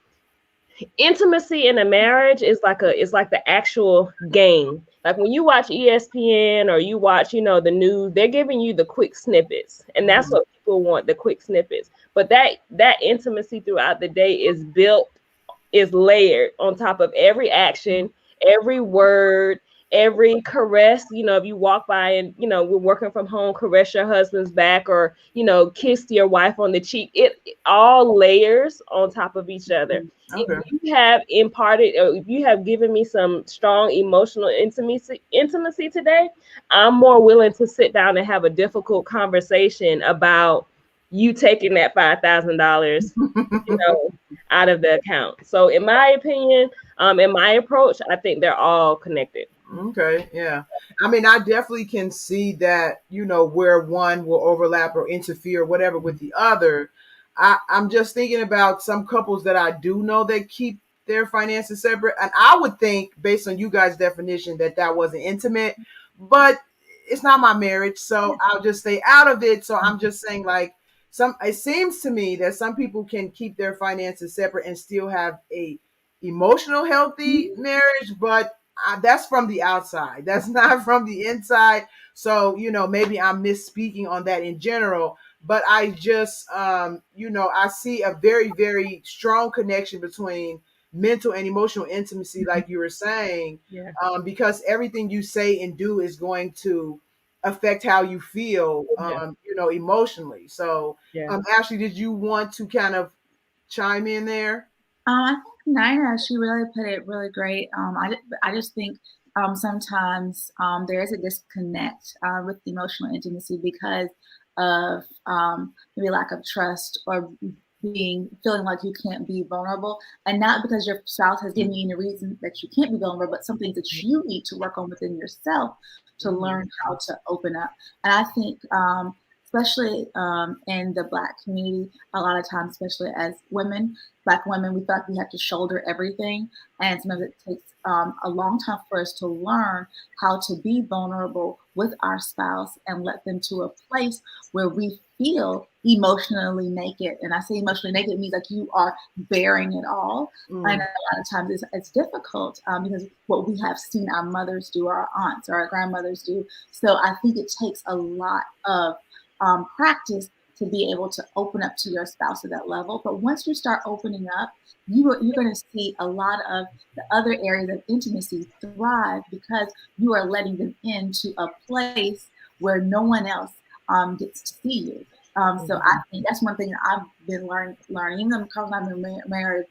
intimacy in a marriage is like the actual game. Like when you watch ESPN or you watch, the news, they're giving you the quick snippets. And that's what people want, the quick snippets. But that intimacy throughout the day is layered on top of every action, every word, every caress. If you walk by and, we're working from home, caress your husband's back or, kiss your wife on the cheek. It all layers on top of each other. Okay. If you have imparted or if you have given me some strong emotional intimacy today, I'm more willing to sit down and have a difficult conversation about you taking that $5,000 out of the account. So in my opinion, in my approach, I think they're all connected. Okay, yeah. I mean, I definitely can see that, where one will overlap or interfere, whatever, with the other. I'm just thinking about some couples that I do know that keep their finances separate. And I would think, based on you guys' definition, that wasn't intimate, but it's not my marriage. So I'll just stay out of it. So I'm just saying, like, it seems to me that some people can keep their finances separate and still have a emotional healthy marriage, but that's from the outside. That's not from the inside. So, maybe I'm misspeaking on that in general, but I just, I see a very, very strong connection between mental and emotional intimacy, like you were saying, Yeah. because everything you say and do is going to affect how you feel, Yeah. emotionally. So, Yeah. Ashley, did you want to kind of chime in there? I think Nina, she really put it really great. I just think sometimes there is a disconnect with emotional intimacy because of maybe lack of trust or feeling like you can't be vulnerable, and not because your spouse has given you any reason that you can't be vulnerable, but some things that you need to work on within yourself to learn how to open up. And I think especially in the Black community, a lot of times, especially as women, Black women, we feel like we have to shoulder everything. And sometimes it takes a long time for us to learn how to be vulnerable with our spouse and let them to a place where we feel emotionally naked. And I say emotionally naked means like you are bearing it all. Mm. And a lot of times it's difficult because what we have seen our mothers do, our aunts, or our grandmothers do. So I think it takes a lot of practice to be able to open up to your spouse at that level. But once you start opening up, you're going to see a lot of the other areas of intimacy thrive because you are letting them into a place where no one else gets to see you. So I think that's one thing that I've been learning. Even though Carl and I've been married,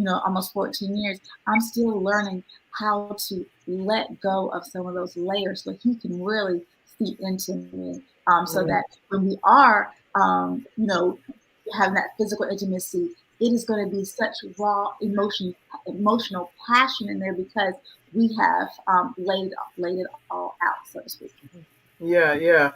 almost 14 years, I'm still learning how to let go of some of those layers so he can really see into me. So that when we are having that physical intimacy, it is going to be such raw emotional passion in there because we have laid it all out, so to speak. Yeah, yeah.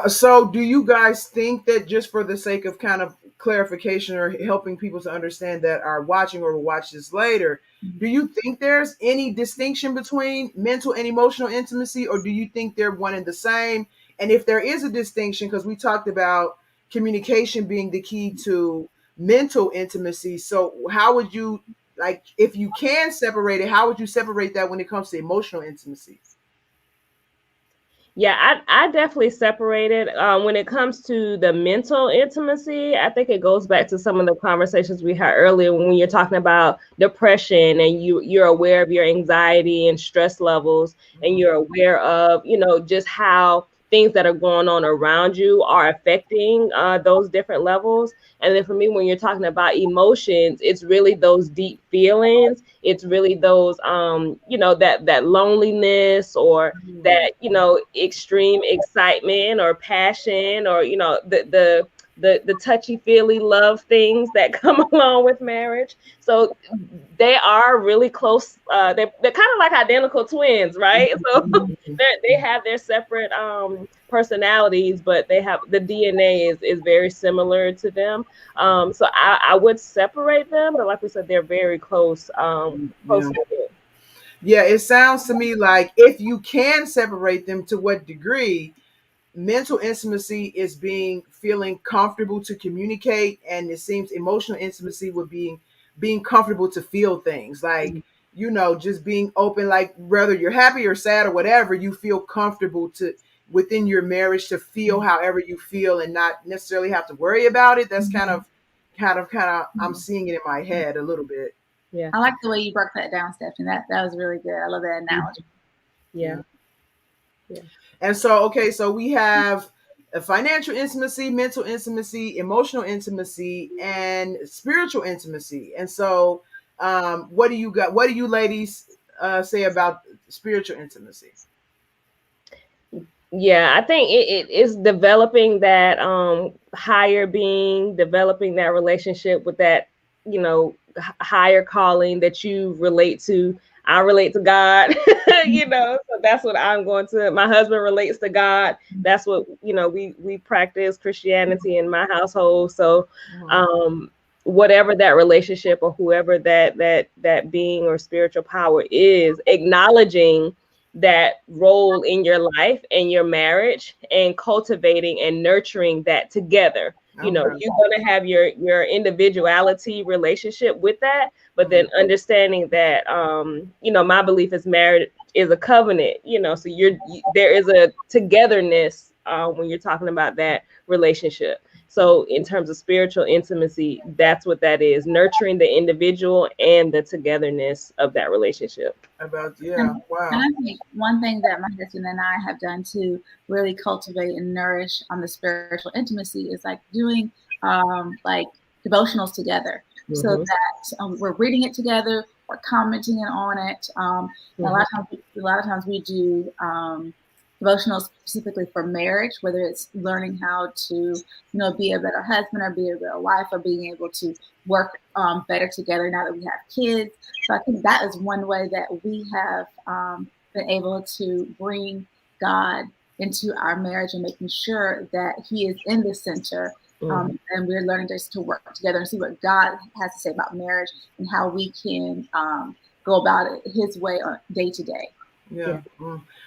So, do you guys think that, just for the sake of kind of clarification or helping people to understand that are watching or will watch this later, do you think there's any distinction between mental and emotional intimacy, or do you think they're one and the same? And if there is a distinction, because we talked about communication being the key to mental intimacy, so how would you, like, if you can separate it, how would you separate that when it comes to emotional intimacy? Yeah, I definitely separated. When it comes to the mental intimacy, I think it goes back to some of the conversations we had earlier when you're talking about depression and you're aware of your anxiety and stress levels, and you're aware of, just how things that are going on around you are affecting those different levels. And then for me, when you're talking about emotions, it's really those deep feelings. It's really those, that loneliness, or that extreme excitement or passion, or the touchy feely love things that come along with marriage. So they are really close. They're kind of like identical twins, right? So they have their separate personalities, but they have the DNA is very similar to them. So I would separate them, but like we said, they're very close. Close Yeah. to Yeah, it sounds to me like if you can separate them, to what degree? Mental intimacy is feeling comfortable to communicate, and it seems emotional intimacy would being comfortable to feel things, like just being open, like whether you're happy or sad or whatever, you feel comfortable to within your marriage to feel however you feel and not necessarily have to worry about it. That's kind of I'm seeing it in my head a little bit. Yeah. I like the way you broke that down, Stephanie. That was really good. I love that analogy. Yeah. Yeah. And so, okay, so we have a financial intimacy, mental intimacy, emotional intimacy, and spiritual intimacy. And so, what do you got? What do you ladies say about spiritual intimacy? Yeah, I think it is developing that higher being, developing that relationship with that, higher calling that you relate to. I relate to God, so that's what I'm going to. My husband relates to God. That's what, we practice Christianity in my household. So whatever that relationship or whoever that being or spiritual power is, acknowledging that role in your life and your marriage, and cultivating and nurturing that together. Okay. You're going to have your individuality relationship with that, but then understanding that my belief is marriage is a covenant, so there is a togetherness when you're talking about that relationship. So in terms of spiritual intimacy, that's what that is: nurturing the individual and the togetherness of that relationship. About And wow. I think one thing that my husband and I have done to really cultivate and nourish on the spiritual intimacy is like doing like devotionals together, so that we're reading it together, we're commenting on it. And a lot of times we do devotionals specifically for marriage, whether it's learning how to be a better husband or be a better wife, or being able to work better together now that we have kids. So I think that is one way that we have been able to bring God into our marriage and making sure that He is in the center. And we're learning just to work together and see what God has to say about marriage and how we can go about it His way on day to day. Yeah.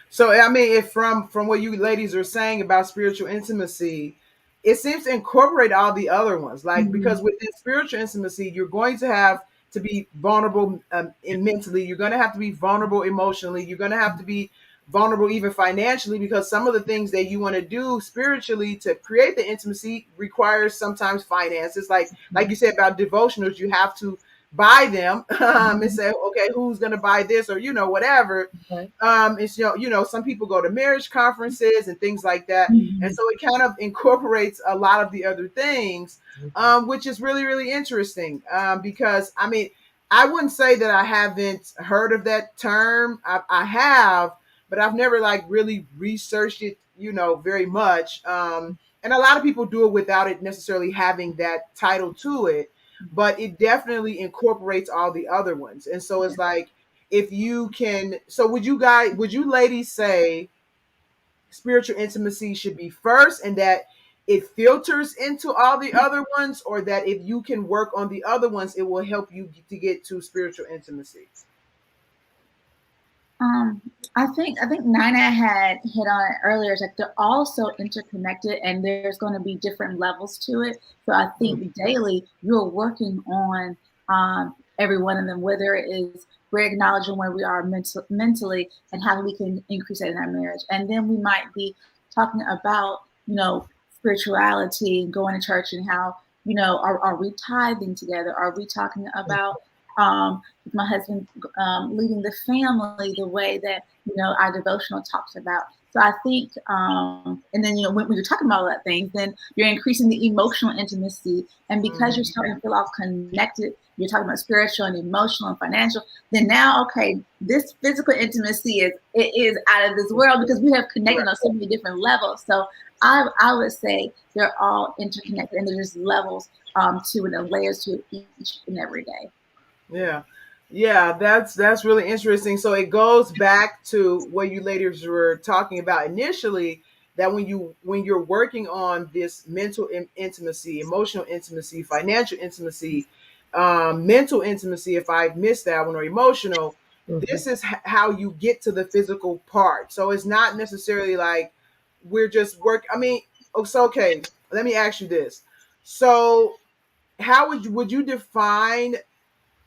So I mean, if from what you ladies are saying about spiritual intimacy, it seems to incorporate all the other ones. Like, because within spiritual intimacy, you're going to have to be vulnerable mentally. You're going to have to be vulnerable emotionally. You're going to have to be vulnerable even financially, because some of the things that you want to do spiritually to create the intimacy requires sometimes finances. Like you said about devotionals, you have to buy them and say, okay, who's going to buy this, or whatever. Right. It's some people go to marriage conferences and things like that, and so it kind of incorporates a lot of the other things, which is really, really interesting, because I mean, I wouldn't say that I haven't heard of that term. I have, but I've never like really researched it very much, and a lot of people do it without it necessarily having that title to it, but it definitely incorporates all the other ones. And so it's like, if you can, so would you ladies say spiritual intimacy should be first, and that it filters into all the other ones, or that if you can work on the other ones, it will help you to get to spiritual intimacy? Um, I think Nina had hit on it earlier. It's like they're all so interconnected, and there's going to be different levels to it. So I think daily you're working on every one of them, whether it is we're acknowledging where we are mentally and how we can increase that in our marriage. And then we might be talking about, spirituality and going to church and how, are we tithing together? Are we talking about with my husband leading the family the way that, our devotional talks about? So I think, and then, when you're talking about all that things, then you're increasing the emotional intimacy. And because you're starting to feel all connected, you're talking about spiritual and emotional and financial, then now, okay, this physical intimacy is out of this world because we have connected on so many different levels. So I would say they're all interconnected and there's levels to it and layers to it each and every day. Yeah, that's really interesting. So it goes back to what you ladies were talking about initially, that when you're working on this mental intimacy, emotional intimacy, financial intimacy, mental intimacy, if I missed that one, or emotional, this is how you get to the physical part. So it's not necessarily like we're just I mean, okay, let me ask you this. So how would you define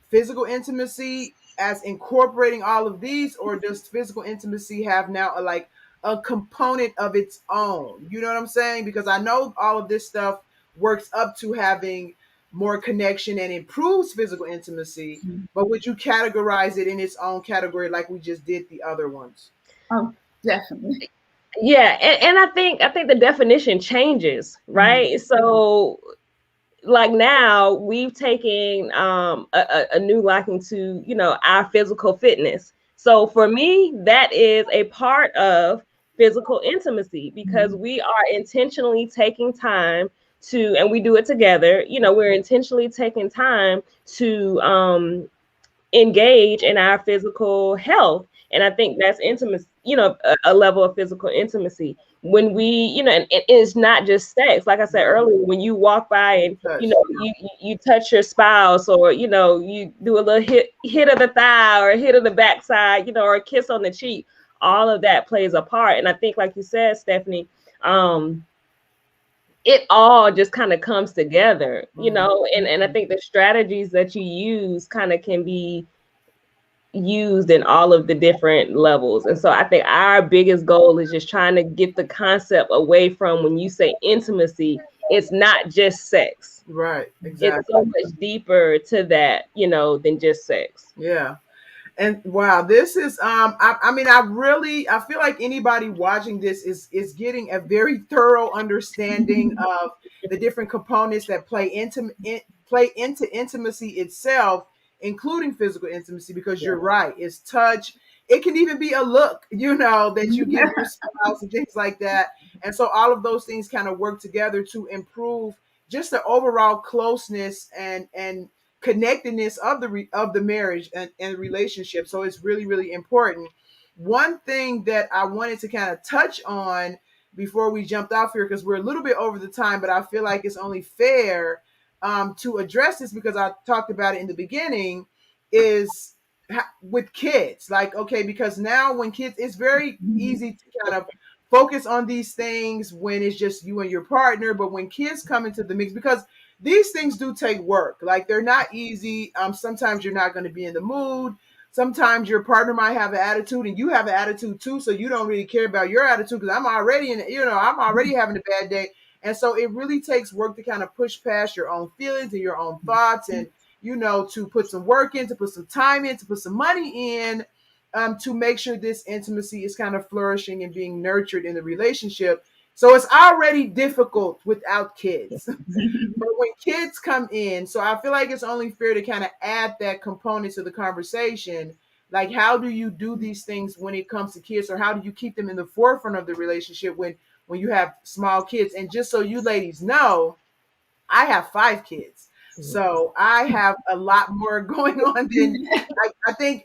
physical intimacy as incorporating all of these, or does physical intimacy have now a component of its own? You know what I'm saying? Because I know all of this stuff works up to having more connection and improves physical intimacy, but would you categorize it in its own category like we just did the other ones? Oh, definitely. Yeah, and I think the definition changes, right? So like now we've taken a new liking to, our physical fitness. So for me, that is a part of physical intimacy because we are intentionally taking time to, and we do it together, we're intentionally taking time to engage in our physical health. And I think that's intimacy, a level of physical intimacy when we, and it's not just sex. Like I said earlier, when you walk by and you touch your spouse, or you do a little hit of the thigh or a hit of the backside, or a kiss on the cheek, all of that plays a part. And I think, like you said, Stephanie, it all just kind of comes together, and I think the strategies that you use kind of can be used in all of the different levels. And so I think our biggest goal is just trying to get the concept away from, when you say intimacy, it's not just sex. Right, exactly. It's so much deeper to that, than just sex. Yeah. And wow, this is I mean, I feel like anybody watching this is getting a very thorough understanding of the different components that play into intimacy itself, including physical intimacy, because you're right, it's touch. It can even be a look, that you give your spouse and things like that. And so all of those things kind of work together to improve just the overall closeness and connectedness of the marriage and relationship. So it's really, really important. One thing that I wanted to kind of touch on before we jumped off here, because we're a little bit over the time, but I feel like it's only fair to address this because I talked about it in the beginning, is with kids. Like, okay, because now when kids, it's very easy to kind of focus on these things when it's just you and your partner, but when kids come into the mix, because these things do take work. Like, they're not easy. Sometimes you're not going to be in the mood. Sometimes your partner might have an attitude and you have an attitude too. So you don't really care about your attitude because I'm already I'm already having a bad day. And so it really takes work to kind of push past your own feelings and your own thoughts, and, to put some work in, to put some time in, to put some money in, to make sure this intimacy is kind of flourishing and being nurtured in the relationship. So it's already difficult without kids. But when kids come in, so I feel like it's only fair to kind of add that component to the conversation. Like, how do you do these things when it comes to kids, or how do you keep them in the forefront of the relationship when you have small kids? And just so you ladies know, I have 5 kids. So I have a lot more going on than I think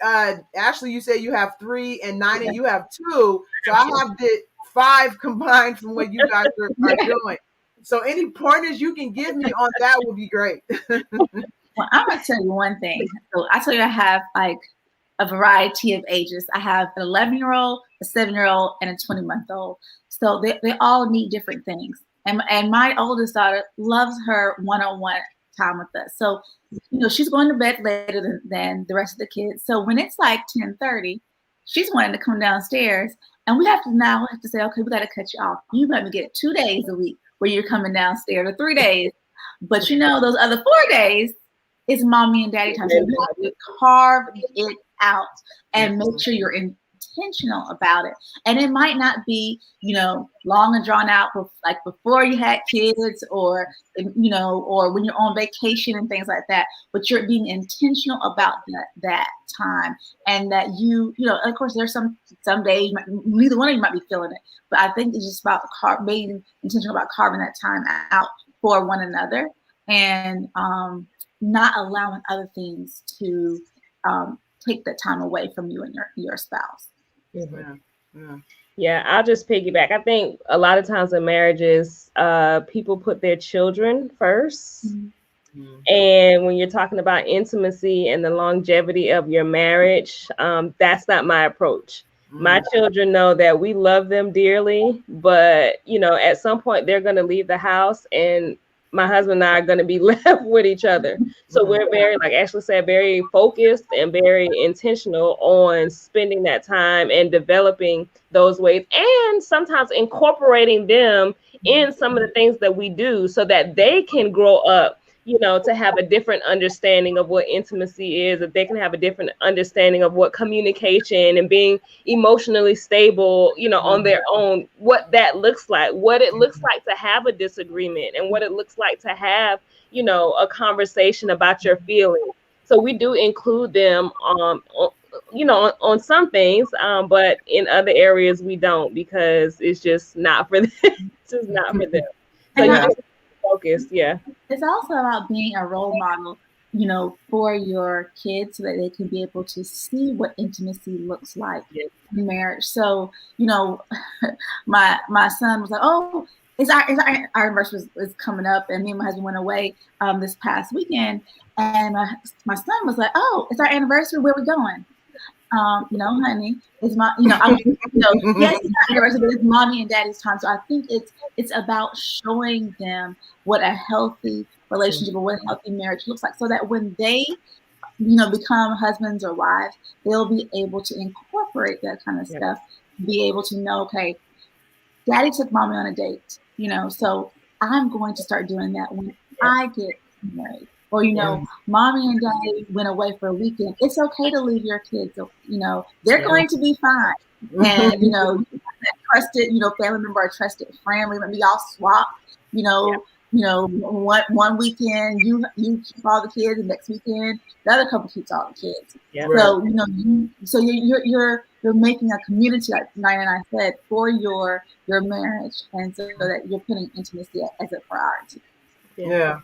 Ashley, you said you have 3, and Nina, you have 2. So I have the 5 combined from what you guys are doing. So any pointers you can give me on that would be great. Well, I'm gonna tell you one thing. So I tell you, I have like a variety of ages. I have an 11-year-old, a 7-year-old, and a 20-month-old. So they all need different things. And my oldest daughter loves her one-on-one time with us. So she's going to bed later than the rest of the kids. So when it's like 10:30, she's wanting to come downstairs, and we have to say, okay, we got to cut you off. You let me get 2 days a week where you're coming downstairs, or 3 days, but those other 4 days is mommy and daddy time. So you have to carve it out and make sure you're intentional about it. And it might not be, long and drawn out, like before you had kids, or or when you're on vacation and things like that. But you're being intentional about that time, and that of course, there's some days neither one of you might be feeling it. But I think it's just about being intentional about carving that time out for one another, and not allowing other things to take that time away from you and your spouse. Yeah, I'll just piggyback. I think a lot of times in marriages, people put their children first. Mm-hmm. And when you're talking about intimacy and the longevity of your marriage, that's not my approach. My children know that we love them dearly, but at some point they're going to leave the house, and my husband and I are going to be left with each other. So we're very, like Ashley said, very focused and very intentional on spending that time and developing those ways, and sometimes incorporating them in some of the things that we do so that they can grow up, to have a different understanding of what intimacy is, that they can have a different understanding of what communication and being emotionally stable, on their own, what that looks like, what it looks like to have a disagreement, and what it looks like to have, a conversation about your feelings. So we do include them, on some things, but in other areas we don't, because it's just not for them. It's just not for them. So you just focused. Yeah. It's also about being a role model, for your kids, so that they can be able to see what intimacy looks like in marriage. So, my son was like, "Oh, our anniversary is coming up," and me and my husband went away this past weekend, and my son was like, "Oh, it's our anniversary. Where are we going?" Honey, it's my, yes, it's not anniversary, but it's mommy and daddy's time. So I think it's about showing them what a healthy relationship or what a healthy marriage looks like, so that when they, become husbands or wives, they'll be able to incorporate that kind of stuff, be able to know, okay, daddy took mommy on a date, so I'm going to start doing that when I get married. Or, mommy and daddy went away for a weekend. It's okay to leave your kids. They're going to be fine. And, trusted, family member, or trusted friend. Let me all swap, one weekend you keep all the kids, and next weekend the other couple keeps all the kids. Yeah. So, you're making a community, like Nina and I said, for your marriage, and so that you're putting intimacy as a priority. Yeah.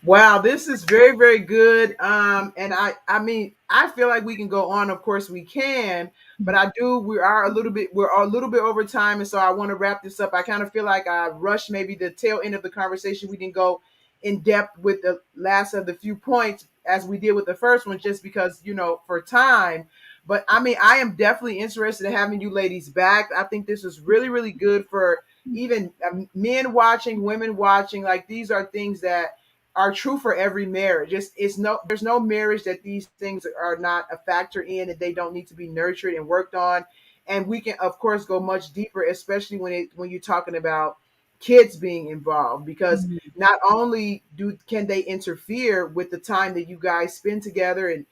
Wow, this is very, very good. And I mean, I feel like we can go on. Of course, we can, but we're a little bit over time, and so I want to wrap this up. I kind of feel like I rushed maybe the tail end of the conversation. We didn't go in depth with the last of the few points as we did with the first one, just because for time. But I mean, I am definitely interested in having you ladies back. I think this is really, really good for even men watching, women watching. Like, these are things that are true for every marriage. There's no marriage that these things are not a factor in, and they don't need to be nurtured and worked on. And we can, of course, go much deeper, especially when you're talking about kids being involved, because not only can they interfere with the time that you guys spend together, and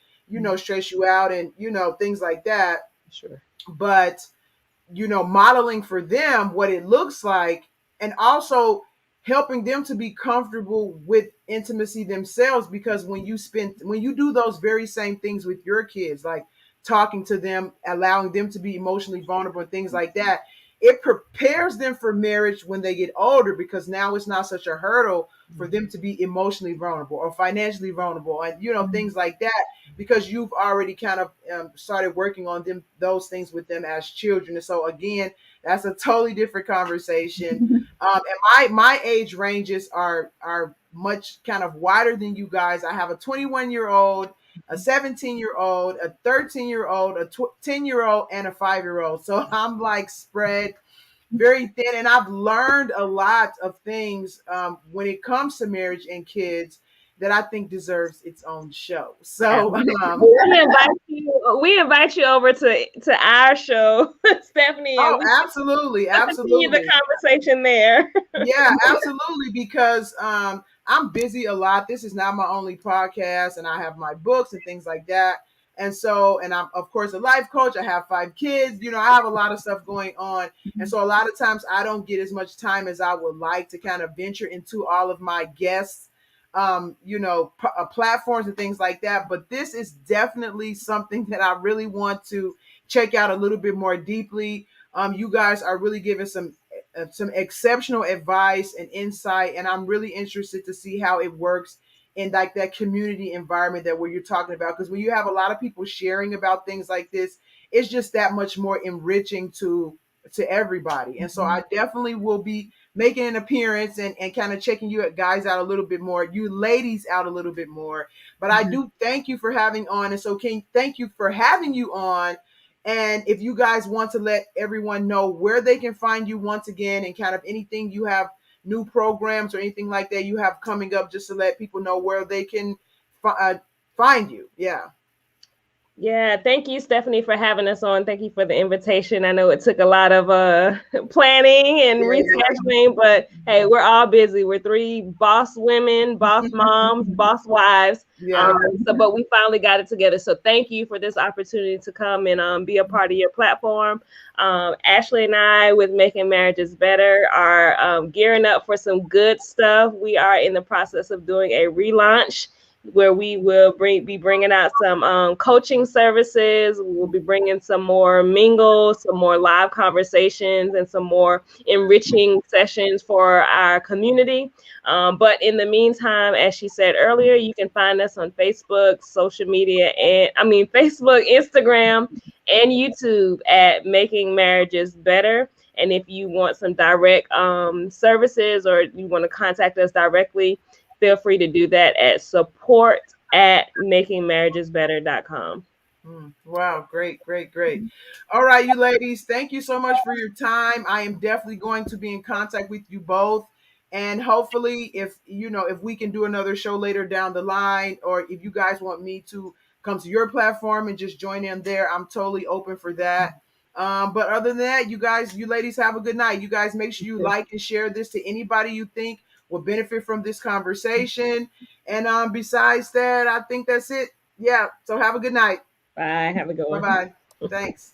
stress you out, and things like that. Sure. But modeling for them what it looks like, and also helping them to be comfortable with intimacy themselves, because when you do those very same things with your kids, like talking to them, allowing them to be emotionally vulnerable and things like that, it prepares them for marriage when they get older, because now it's not such a hurdle for them to be emotionally vulnerable or financially vulnerable, and things like that, because you've already kind of started working on those things with them as children. And so again, that's a totally different conversation. And my age ranges are much kind of wider than you guys. I have a 21-year-old, a 17-year-old, a 13-year-old, a 10-year-old, and a 5-year-old. So I'm like spread very thin, and I've learned a lot of things when it comes to marriage and kids. that I think deserves its own show. So We invite you over to our show, Stephanie, and oh, we absolutely, continue the absolutely. conversation there. Yeah, absolutely. Because I'm busy a lot. This is not my only podcast, and I have my books and things like that. And so, and I'm of course a life coach. I have 5 kids. You know, I have a lot of stuff going on, and so a lot of times I don't get as much time as I would like to kind of venture into all of my guests, platforms and things like that. But this is definitely something that I really want to check out a little bit more deeply. You guys are really giving some exceptional advice and insight, and I'm really interested to see how it works in like that community environment that where you're talking about, because when you have a lot of people sharing about things like this, it's just that much more enriching to everybody. And so I definitely will be making an appearance and kind of checking you guys out a little bit more, you ladies out a little bit more. But I do thank you for having on, and so thank you for having you on. And if you guys want to let everyone know where they can find you once again, and kind of anything you have, new programs or anything like that you have coming up, just to let people know where they can find you. Yeah. Yeah, thank you, Stephanie, for having us on. Thank you for the invitation. I know it took a lot of planning and rescheduling, but hey, we're all busy. We're 3 boss women, boss moms, boss wives. Yeah. But we finally got it together. So thank you for this opportunity to come and be a part of your platform. Ashley and I, with Making Marriages Better, are gearing up for some good stuff. We are in the process of doing a relaunch where we will be bringing out some coaching services. We'll be bringing some more mingles, some more live conversations, and some more enriching sessions for our community. But in the meantime, as she said earlier, you can find us on Facebook, social media, Facebook, Instagram, and YouTube at Making Marriages Better. And if you want some direct services, or you want to contact us directly, feel free to do that at support@makingmarriagesbetter.com. Wow, great, great, great. All right, you ladies, thank you so much for your time. I am definitely going to be in contact with you both. And hopefully, if we can do another show later down the line, or if you guys want me to come to your platform and just join in there, I'm totally open for that. But other than that, you ladies have a good night. You guys make sure you like and share this to anybody you think will benefit from this conversation. And besides that, I think that's it. Yeah. So have a good night. Bye. Have a good one. Bye-bye. Thanks.